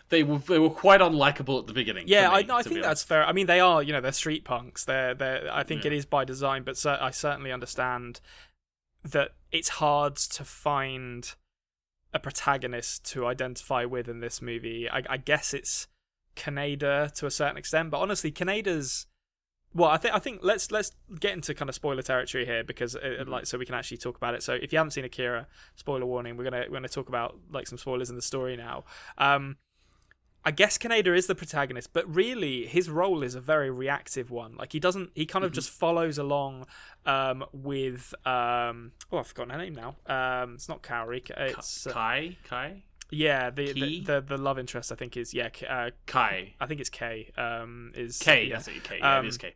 they were quite unlikable at the beginning. Yeah, I think that's fair. I mean, they are they're street punks. I think it is by design, but I certainly understand that it's hard to find a protagonist to identify with in this movie. I guess it's Kaneda to a certain extent, but honestly, Kaneda's. Well, I think let's get into kind of spoiler territory here, because so we can actually talk about it. So if you haven't seen Akira, spoiler warning, we're gonna talk about like some spoilers in the story now. I guess Kaneda is the protagonist, but really his role is a very reactive one. Like he kind of just follows along with I've forgotten her name now. It's not Kaori, it's Kai. Yeah, the love interest I think is Kai. I think it's Kay. Is Kay? That's it. Kay. Yeah, it is Kay.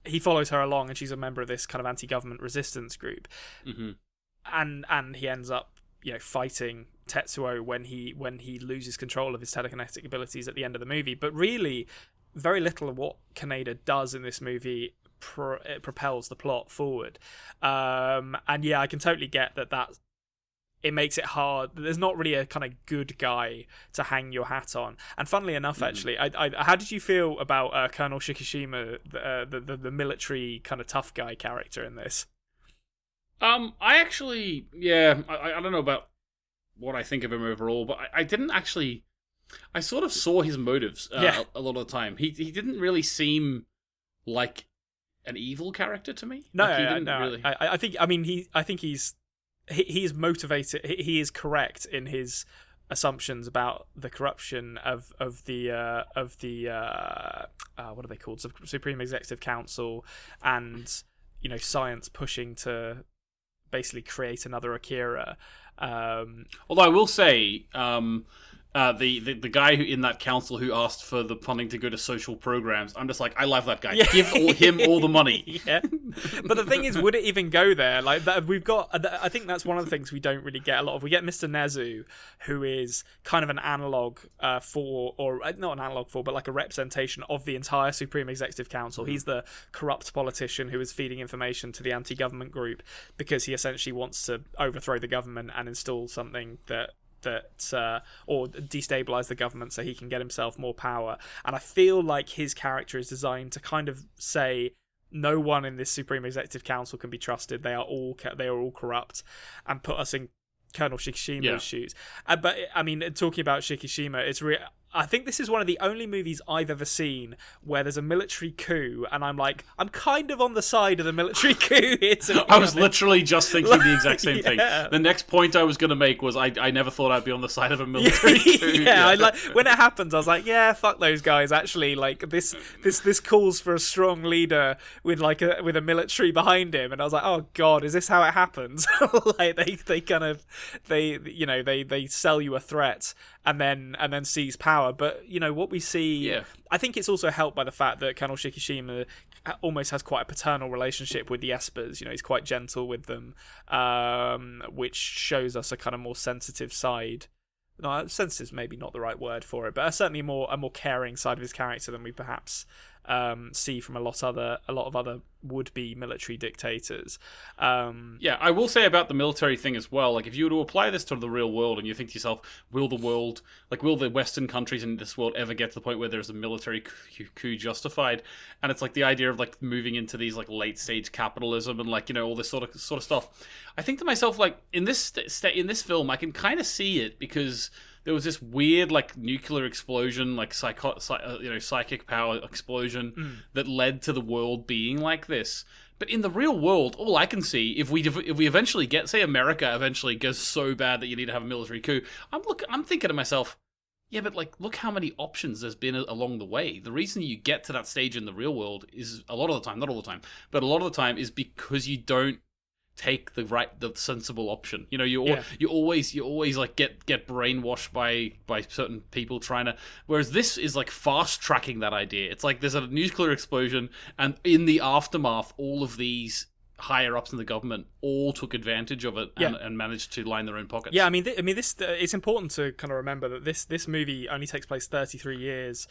He follows her along, and she's a member of this kind of anti-government resistance group, and he ends up fighting Tetsuo when he loses control of his telekinetic abilities at the end of the movie. But really, very little of what Kaneda does in this movie propels the plot forward. And yeah, I can totally get that it makes it hard. There's not really a kind of good guy to hang your hat on. And funnily enough, actually, how did you feel about Colonel Shikishima, the military kind of tough guy character in this? I actually, I don't know about what I think of him overall, but I didn't actually. I sort of saw his motives a lot of the time. He didn't really seem like an evil character to me. No, like, he didn't really. I think he's motivated. He is correct in his assumptions about the corruption of the what are they called? Supreme Executive Council, and science pushing to basically create another Akira. Although I will say, the guy who in that council who asked for the funding to go to social programs. I'm just like, I love that guy. Give him all the money. Yeah. But the thing is, would it even go there? Like that, we've got. I think that's one of the things we don't really get a lot of. We get Mr. Nezu, who is kind of an analog or not an analog for, but like a representation of the entire Supreme Executive Council. He's the corrupt politician who is feeding information to the anti-government group because he essentially wants to overthrow the government and install something that or destabilize the government so he can get himself more power. And I feel like his character is designed to kind of say no one in this Supreme Executive Council can be trusted. They are all corrupt, and put us in Colonel Shikishima's shoes. But I mean, talking about Shikishima, I think this is one of the only movies I've ever seen where there's a military coup, and I'm like, I'm kind of on the side of the military coup here. I was literally just thinking the exact same thing. The next point I was going to make was I never thought I'd be on the side of a military coup. I like when it happens. I was like, yeah, fuck those guys. Actually, like this calls for a strong leader with a military behind him, and I was like, oh god, is this how it happens? Like they sell you a threat and then seize power. But what we see, I think it's also helped by the fact that Colonel Shikishima almost has quite a paternal relationship with the Espers. He's quite gentle with them, which shows us a kind of more sensitive side. No, sensitive is maybe not the right word for it, but certainly a more caring side of his character than we perhaps see from a lot of other would-be military dictators. I will say about the military thing as well, like if you were to apply this to the real world and you think to yourself, will the Western countries in this world ever get to the point where there's a military coup justified? And it's like the idea of like moving into these like late stage capitalism and like all this sort of stuff. I think to myself, like in this film, I can kind of see it because there was this weird like nuclear explosion, like psychic power explosion that led to the world being like this. But in the real world, all I can see, if we eventually get, say, America eventually goes so bad that you need to have a military coup, I'm thinking to myself, yeah, but like, look how many options there's been along the way. The reason you get to that stage in the real world is a lot of the time, not all the time, but a lot of the time is because you don't take the sensible option. You always like get brainwashed by certain people trying to, whereas this is like fast tracking that idea. It's like there's a nuclear explosion, and in the aftermath, all of these higher ups in the government all took advantage of it and managed to line their own pockets. Yeah, I mean, this it's important to kind of remember that this movie only takes place 33 years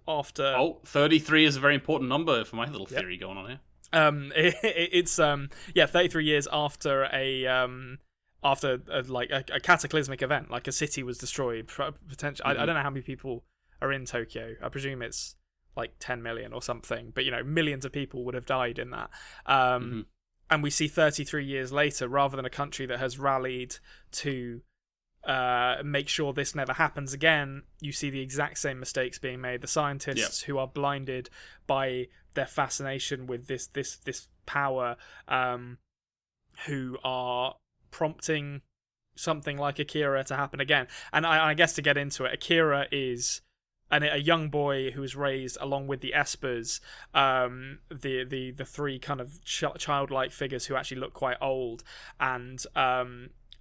after. 33 is a very important number for my little theory going on here. It's 33 years after a cataclysmic event, like a city was destroyed. Potentially, I don't know how many people are in Tokyo. I presume it's like 10 million or something. But millions of people would have died in that. And we see 33 years later, rather than a country that has rallied to make sure this never happens again, you see the exact same mistakes being made. The scientists who are blinded by their fascination with this power, who are prompting something like Akira to happen again. And I guess to get into it, Akira is a young boy who was raised along with the Espers, the three kind of childlike figures who actually look quite old, and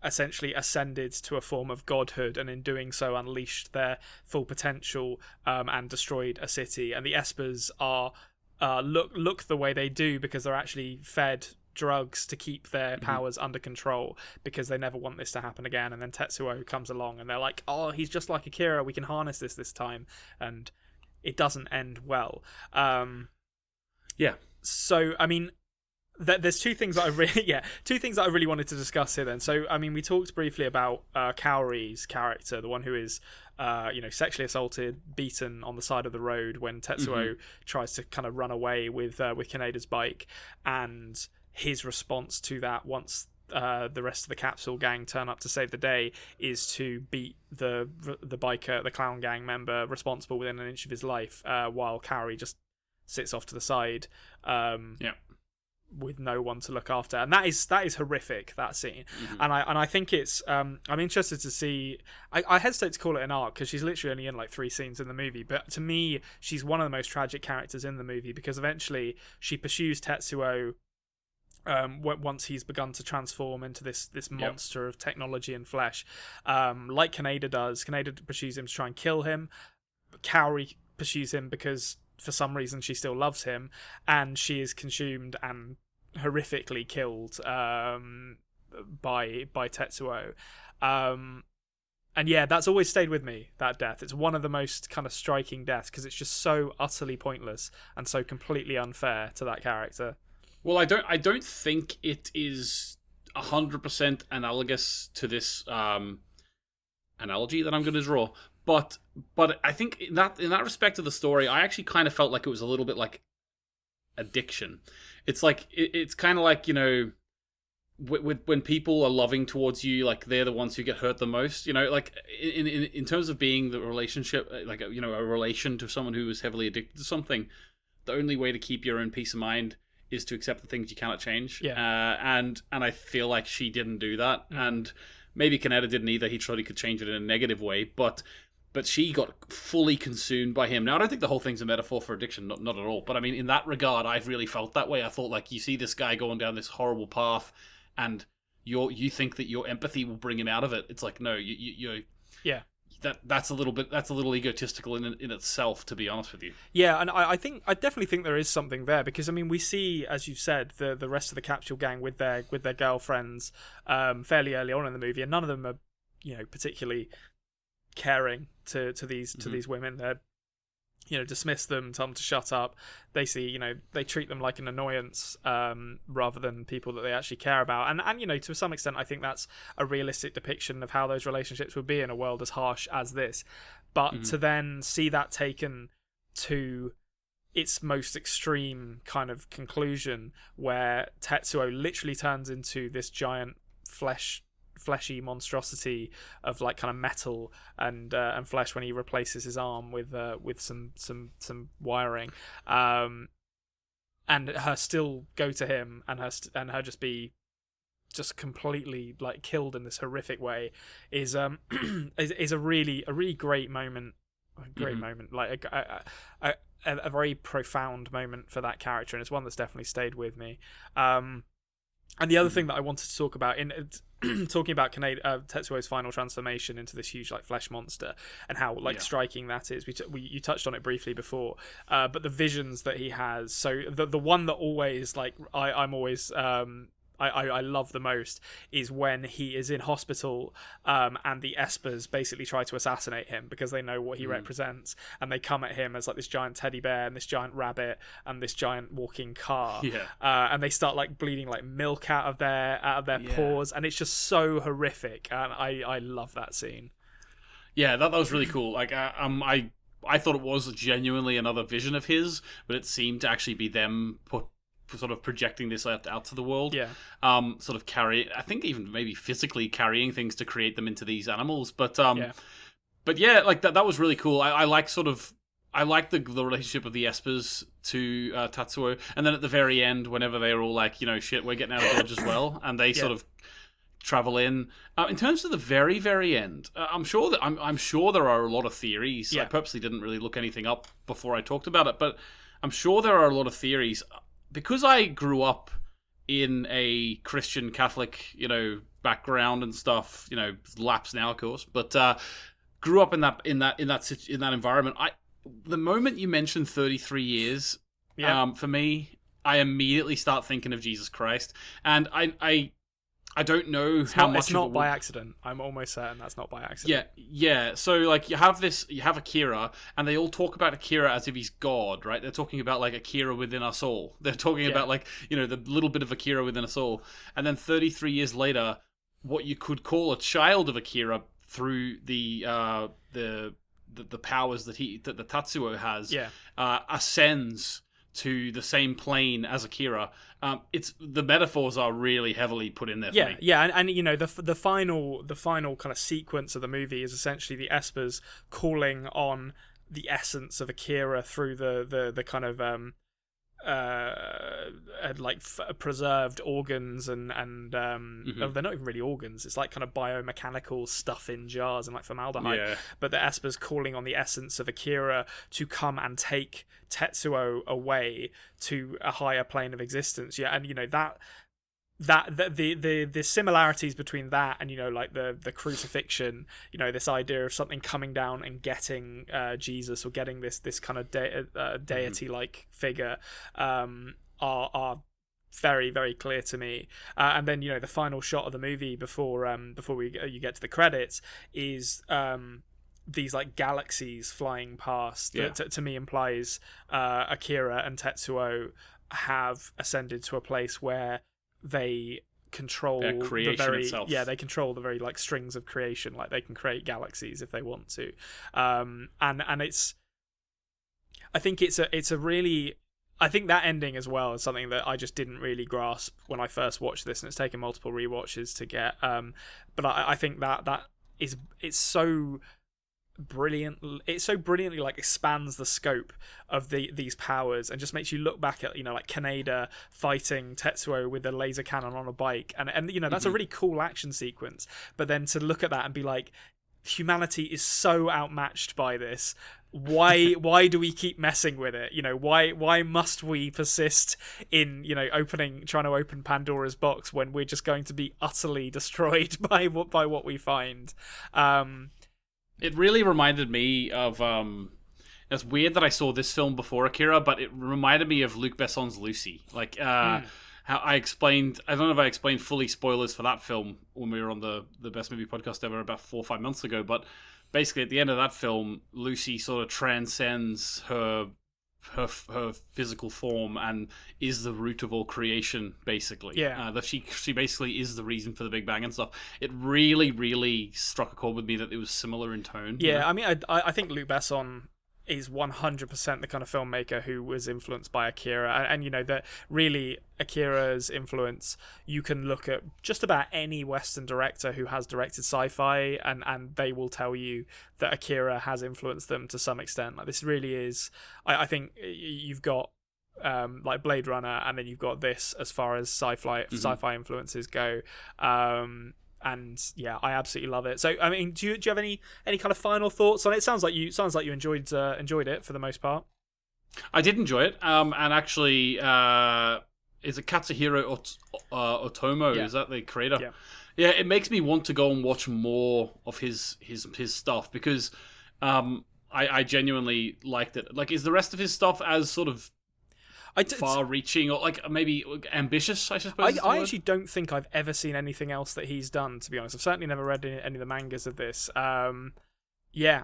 essentially ascended to a form of godhood, and in doing so unleashed their full potential and destroyed a city. And the Espers are look the way they do because they're actually fed drugs to keep their powers under control, because they never want this to happen again. And then Tetsuo comes along and they're like, oh, he's just like Akira, we can harness this time. And it doesn't end well. So I mean, there's two things that I really wanted to discuss here then. So I mean, we talked briefly about Kaori's character, the one who is sexually assaulted, beaten on the side of the road when Tetsuo tries to kind of run away with Kaneda's bike, and his response to that, once the rest of the capsule gang turn up to save the day, is to beat the biker, the clown gang member responsible within an inch of his life, while Kaori just sits off to the side. With no one to look after, and that is horrific, that scene. And I think it's I'm interested to see. I hesitate to call it an arc because she's literally only in like 3 scenes in the movie, but to me she's one of the most tragic characters in the movie, because eventually she pursues Tetsuo once he's begun to transform into this monster of technology and flesh, like Kaneda does. Kaneda pursues him to try and kill him. Kaori pursues him because for some reason she still loves him, and she is consumed and horrifically killed by Tetsuo. And yeah, that's always stayed with me, that death. It's one of the most kind of striking deaths because it's just so utterly pointless and so completely unfair to that character. Well, I don't think it is 100% analogous to this analogy that I'm going to draw. But I think in that respect of the story, I actually kind of felt like it was a little bit like addiction. It's like it's kind of like, you know, when people are loving towards you, like they're the ones who get hurt the most, you know, like in terms of being the relationship, like, you know, a relation to someone who is heavily addicted to something, the only way to keep your own peace of mind is to accept the things you cannot change. And I feel like she didn't do that, and maybe Kaneda didn't either. He thought he could change it in a negative way, but she got fully consumed by him. Now, I don't think the whole thing's a metaphor for addiction, not at all, but I mean, in that regard, I've really felt that way. I thought, like, you see this guy going down this horrible path, and you think that your empathy will bring him out of it. It's like, no, you that's a little egotistical in itself, to be honest with you. Yeah, and I definitely think there is something there, because I mean, we see, as you said, the rest of the capsule gang with their girlfriends fairly early on in the movie, and none of them are, you know, particularly caring to these women. They're, you know, dismiss them, tell them to shut up. They see, you know, they treat them like an annoyance rather than people that they actually care about. And you know, to some extent, I think that's a realistic depiction of how those relationships would be in a world as harsh as this. But to then see that taken to its most extreme kind of conclusion, where Tetsuo literally turns into this giant fleshy monstrosity of like kind of metal and flesh when he replaces his arm with some wiring, and her still go to him, and her just be just completely like killed in this horrific way is a really great moment, like a very profound moment for that character, and it's one that's definitely stayed with me. And the other thing that I wanted to talk about in talking about Tetsuo's final transformation into this huge like flesh monster, and how like striking that is. You touched on it briefly before, but the visions that he has. So the one that always like I'm always I love the most is when he is in hospital, and the Espers basically try to assassinate him because they know what he represents, and they come at him as like this giant teddy bear and this giant rabbit and this giant walking car, and they start like bleeding like milk out of their paws, and it's just so horrific, and I love that scene. Yeah, that was really cool. Like I thought it was genuinely another vision of his, but it seemed to actually be them sort of projecting this out to the world. Sort of I think even maybe physically carrying things to create them into these animals. But yeah, like that was really cool. I like the relationship of the Espers to Tatsuo, and then at the very end, whenever they're all like, you know, shit, we're getting out of Dodge as well, and they sort of travel in. In terms of the very, very end, I'm sure there are a lot of theories. I purposely didn't really look anything up before I talked about it, but I'm sure there are a lot of theories. Because I grew up in a Christian Catholic, you know, background and stuff, you know, lapsed now, of course, but grew up in that environment. The moment you mentioned 33 years, for me, I immediately start thinking of Jesus Christ, and I don't know how much. It's not by accident. I'm almost certain that's not by accident. Yeah. So like you have Akira, and they all talk about Akira as if he's God, right? They're talking about like Akira within us all. They're talking about like, you know, the little bit of Akira within us all. And then 33 years later, what you could call a child of Akira through the powers that the Tatsuo has, ascends to the same plane as Akira. It's the metaphors are really heavily put in there. For me. And you know, the final kind of sequence of the movie is essentially the Espers calling on the essence of Akira through the kind of preserved organs and they're not even really organs. It's like kind of biomechanical stuff in jars and like formaldehyde. But the Espers calling on the essence of Akira to come and take Tetsuo away to a higher plane of existence. And you know the similarities between that and like the crucifixion, this idea of something coming down and getting Jesus, or getting this kind of deity like figure, are very, very clear to me. And then the final shot of the movie before you get to the credits is these like galaxies flying past. That to me implies Akira and Tetsuo have ascended to a place where they control itself. They control the very like strings of creation. Like they can create galaxies if they want to. And it's, I think it's a really, I think that ending as well is something that I just didn't really grasp when I first watched this, and it's taken multiple rewatches to get. But I think that it's so brilliant. It so brilliantly like expands the scope of these powers, and just makes you look back at like Kaneda fighting Tetsuo with a laser cannon on a bike, and that's a really cool action sequence. But then to look at that and be like, humanity is so outmatched by this. Why do we keep messing with it? Why must we persist in trying to open Pandora's box when we're just going to be utterly destroyed by what we find? It really reminded me of it's weird that I saw this film before Akira, but it reminded me of Luc Besson's Lucy. Like how I explained, I don't know if I explained fully spoilers for that film when we were on the Best Movie Podcast ever about 4 or 5 months ago, but basically at the end of that film, Lucy sort of transcends her physical form and is the root of all creation, basically. That she basically is the reason for the Big Bang and stuff. It really, really struck a chord with me that it was similar in tone. I mean, I think Luc Besson is 100% the kind of filmmaker who was influenced by Akira, and that really Akira's influence, you can look at just about any Western director who has directed sci-fi, and they will tell you that Akira has influenced them to some extent. Like this really is, I think you've got like Blade Runner, and then you've got this as far as sci-fi influences go. And yeah, I absolutely love it. So, I mean, do you have any kind of final thoughts on it? Sounds like you enjoyed it for the most part. I did enjoy it. And actually, is it Katsuhiro Otomo? Yeah. Is that the creator? Yeah. Yeah, it makes me want to go and watch more of his stuff, because I genuinely liked it. Like, is the rest of his stuff as sort of far-reaching, or like maybe ambitious, I suppose? I actually don't think I've ever seen anything else that he's done, to be honest. I've certainly never read any of the mangas of this. Oh no,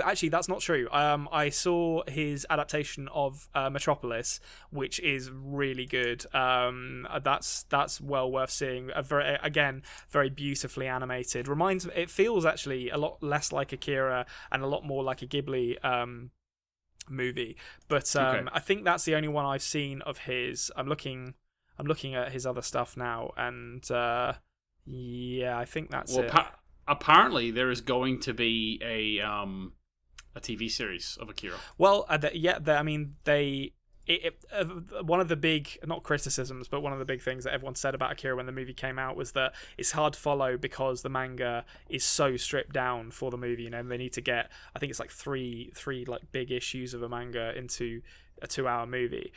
actually that's not true. I saw his adaptation of Metropolis, which is really good. That's well worth seeing. Very beautifully animated. It feels actually a lot less like Akira and a lot more like a Ghibli movie, but I think that's the only one I've seen of his. I'm looking at his other stuff now, and I think that's it. Apparently there is going to be a TV series of Akira. Well, one of the big, not criticisms, but one of the big things that everyone said about Akira when the movie came out was that it's hard to follow because the manga is so stripped down for the movie, and they need to get, I think it's like three like big issues of a manga into a 2-hour movie.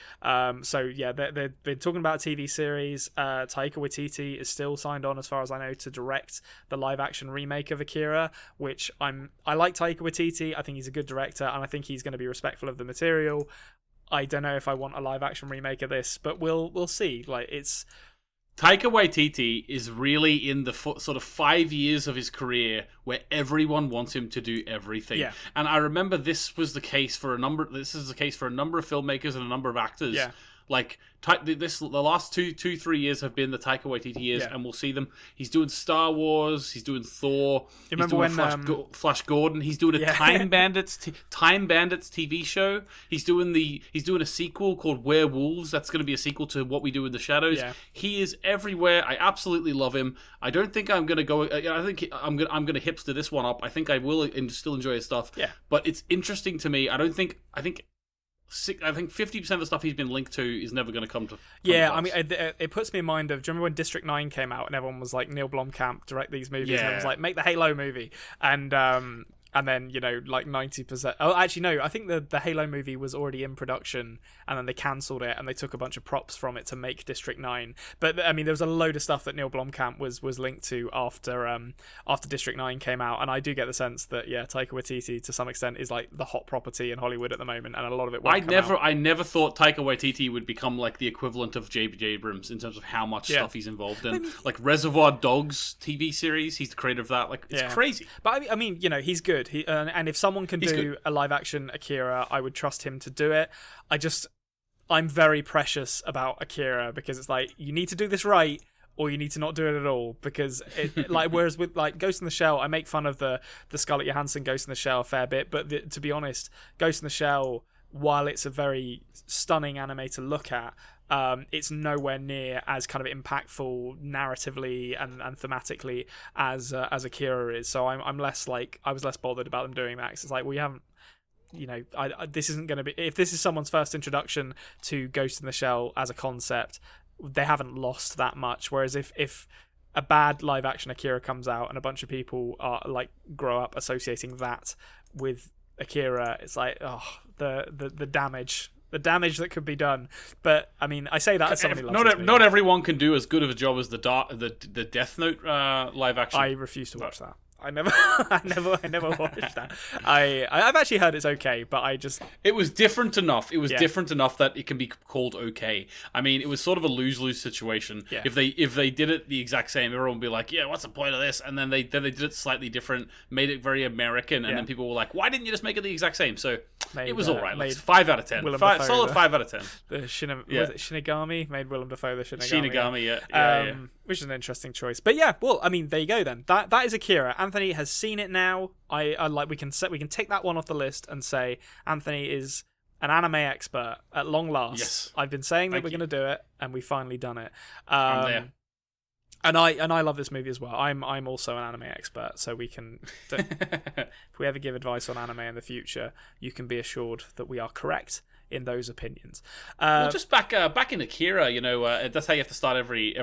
So yeah, they've been talking about a TV series. Taika Waititi is still signed on, as far as I know, to direct the live-action remake of Akira, which I like Taika Waititi. I think he's a good director, and I think he's going to be respectful of the material. I don't know if I want a live-action remake of this, but we'll see. Like, it's Taika Waititi is really in the sort of 5 years of his career where everyone wants him to do everything. Yeah. And I remember this is the case for a number of filmmakers and a number of actors. Yeah. Like the last 3 years have been the Taika Waititi years, and we'll see them. He's doing Star Wars. He's doing Thor. You remember he's doing when Flash Gordon? He's doing a Time Bandits TV show. He's doing a sequel called Werewolves. That's going to be a sequel to What We Do in the Shadows. Yeah. He is everywhere. I absolutely love him. I don't think I'm going to go. I think I'm going to hipster this one up. I think I will still enjoy his stuff. Yeah. But it's interesting to me. I think 50% of the stuff he's been linked to is never going to come to. I mean, it puts me in mind of. Do you remember when District 9 came out and everyone was like, Neil Blomkamp direct these movies? And everyone was like, make the Halo movie. And And then, like 90%. Oh, actually, no. I think the Halo movie was already in production, and then they cancelled it, and they took a bunch of props from it to make District 9. But I mean, there was a load of stuff that Neil Blomkamp was linked to after District 9 came out, and I do get the sense that Taika Waititi to some extent is like the hot property in Hollywood at the moment, and a lot of it. I never thought Taika Waititi would become like the equivalent of J.J. Abrams in terms of how much stuff he's involved in. Like Reservoir Dogs TV series, he's the creator of that. Like it's crazy. But I mean, he's good. And if someone can do a live action Akira, I would trust him to do it. I'm very precious about Akira because it's like, you need to do this right, or you need to not do it at all. Because whereas with like Ghost in the Shell, I make fun of the Scarlett Johansson Ghost in the Shell a fair bit, but to be honest, Ghost in the Shell, while it's a very stunning anime to look at, it's nowhere near as kind of impactful narratively and thematically as Akira is. So I was less bothered about them doing that. 'Cause it's like, we haven't, this isn't going to be, if this is someone's first introduction to Ghost in the Shell as a concept, they haven't lost that much. Whereas if a bad live action Akira comes out and a bunch of people are like grow up associating that with Akira, it's like, the damage. The damage that could be done. But I mean, I say that as somebody loves not everyone can do as good of a job as the Death Note live action. I refuse to watch that. I never watched that. I've actually heard it's okay, but it was different enough. It was different enough that it can be called okay. I mean, it was sort of a lose-lose situation. Yeah. If they did it the exact same, everyone would be like, "Yeah, what's the point of this?" And then they did it slightly different, made it very American, and then people were like, "Why didn't you just make it the exact same?" So it was all right. Like, 5 out of 10. Solid 5 out of 10. Was it Shinigami? Made Willem Dafoe the Shinigami. Shinigami, yeah. Which is an interesting choice. But yeah, well, I mean, there you go then. That is Akira. Anthony has seen it now. I like we can take that one off the list and say Anthony is an anime expert at long last. Yes. I've been saying that we're going to do it, and we've finally done it. I'm there. And I love this movie as well. I'm also an anime expert, so we can. If we ever give advice on anime in the future, you can be assured that we are correct in those opinions. Well, just back in Akira, that's how you have to start every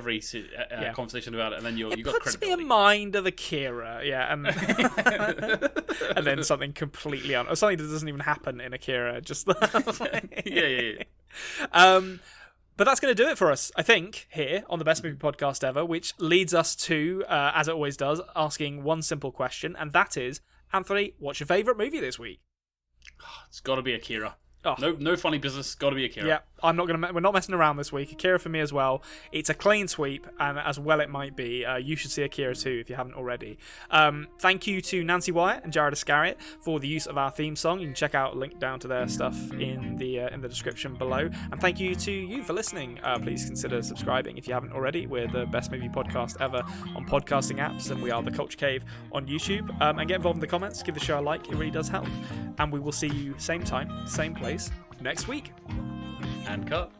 conversation about it, and then you got credibility. It puts me in mind of Akira, and and then something completely something that doesn't even happen in Akira, just yeah. But that's going to do it for us, I think, here on the Best Movie Podcast Ever, which leads us to, as it always does, asking one simple question, and that is, Anthony, what's your favourite movie this week? It's got to be Akira. Oh. No funny business. Got to be Akira. Yeah, we're not messing around this week. Akira for me as well. It's a clean sweep, and as well it might be. You should see Akira too if you haven't already. Thank you to Nancy Wyatt and Jared Iscariot for the use of our theme song. You can check out a link down to their stuff in the description below. And thank you to you for listening. Please consider subscribing if you haven't already. We're the Best Movie Podcast Ever on podcasting apps, and we are the Culture Cave on YouTube. And get involved in the comments. Give the show a like. It really does help. And we will see you same time, same place next week. And cut.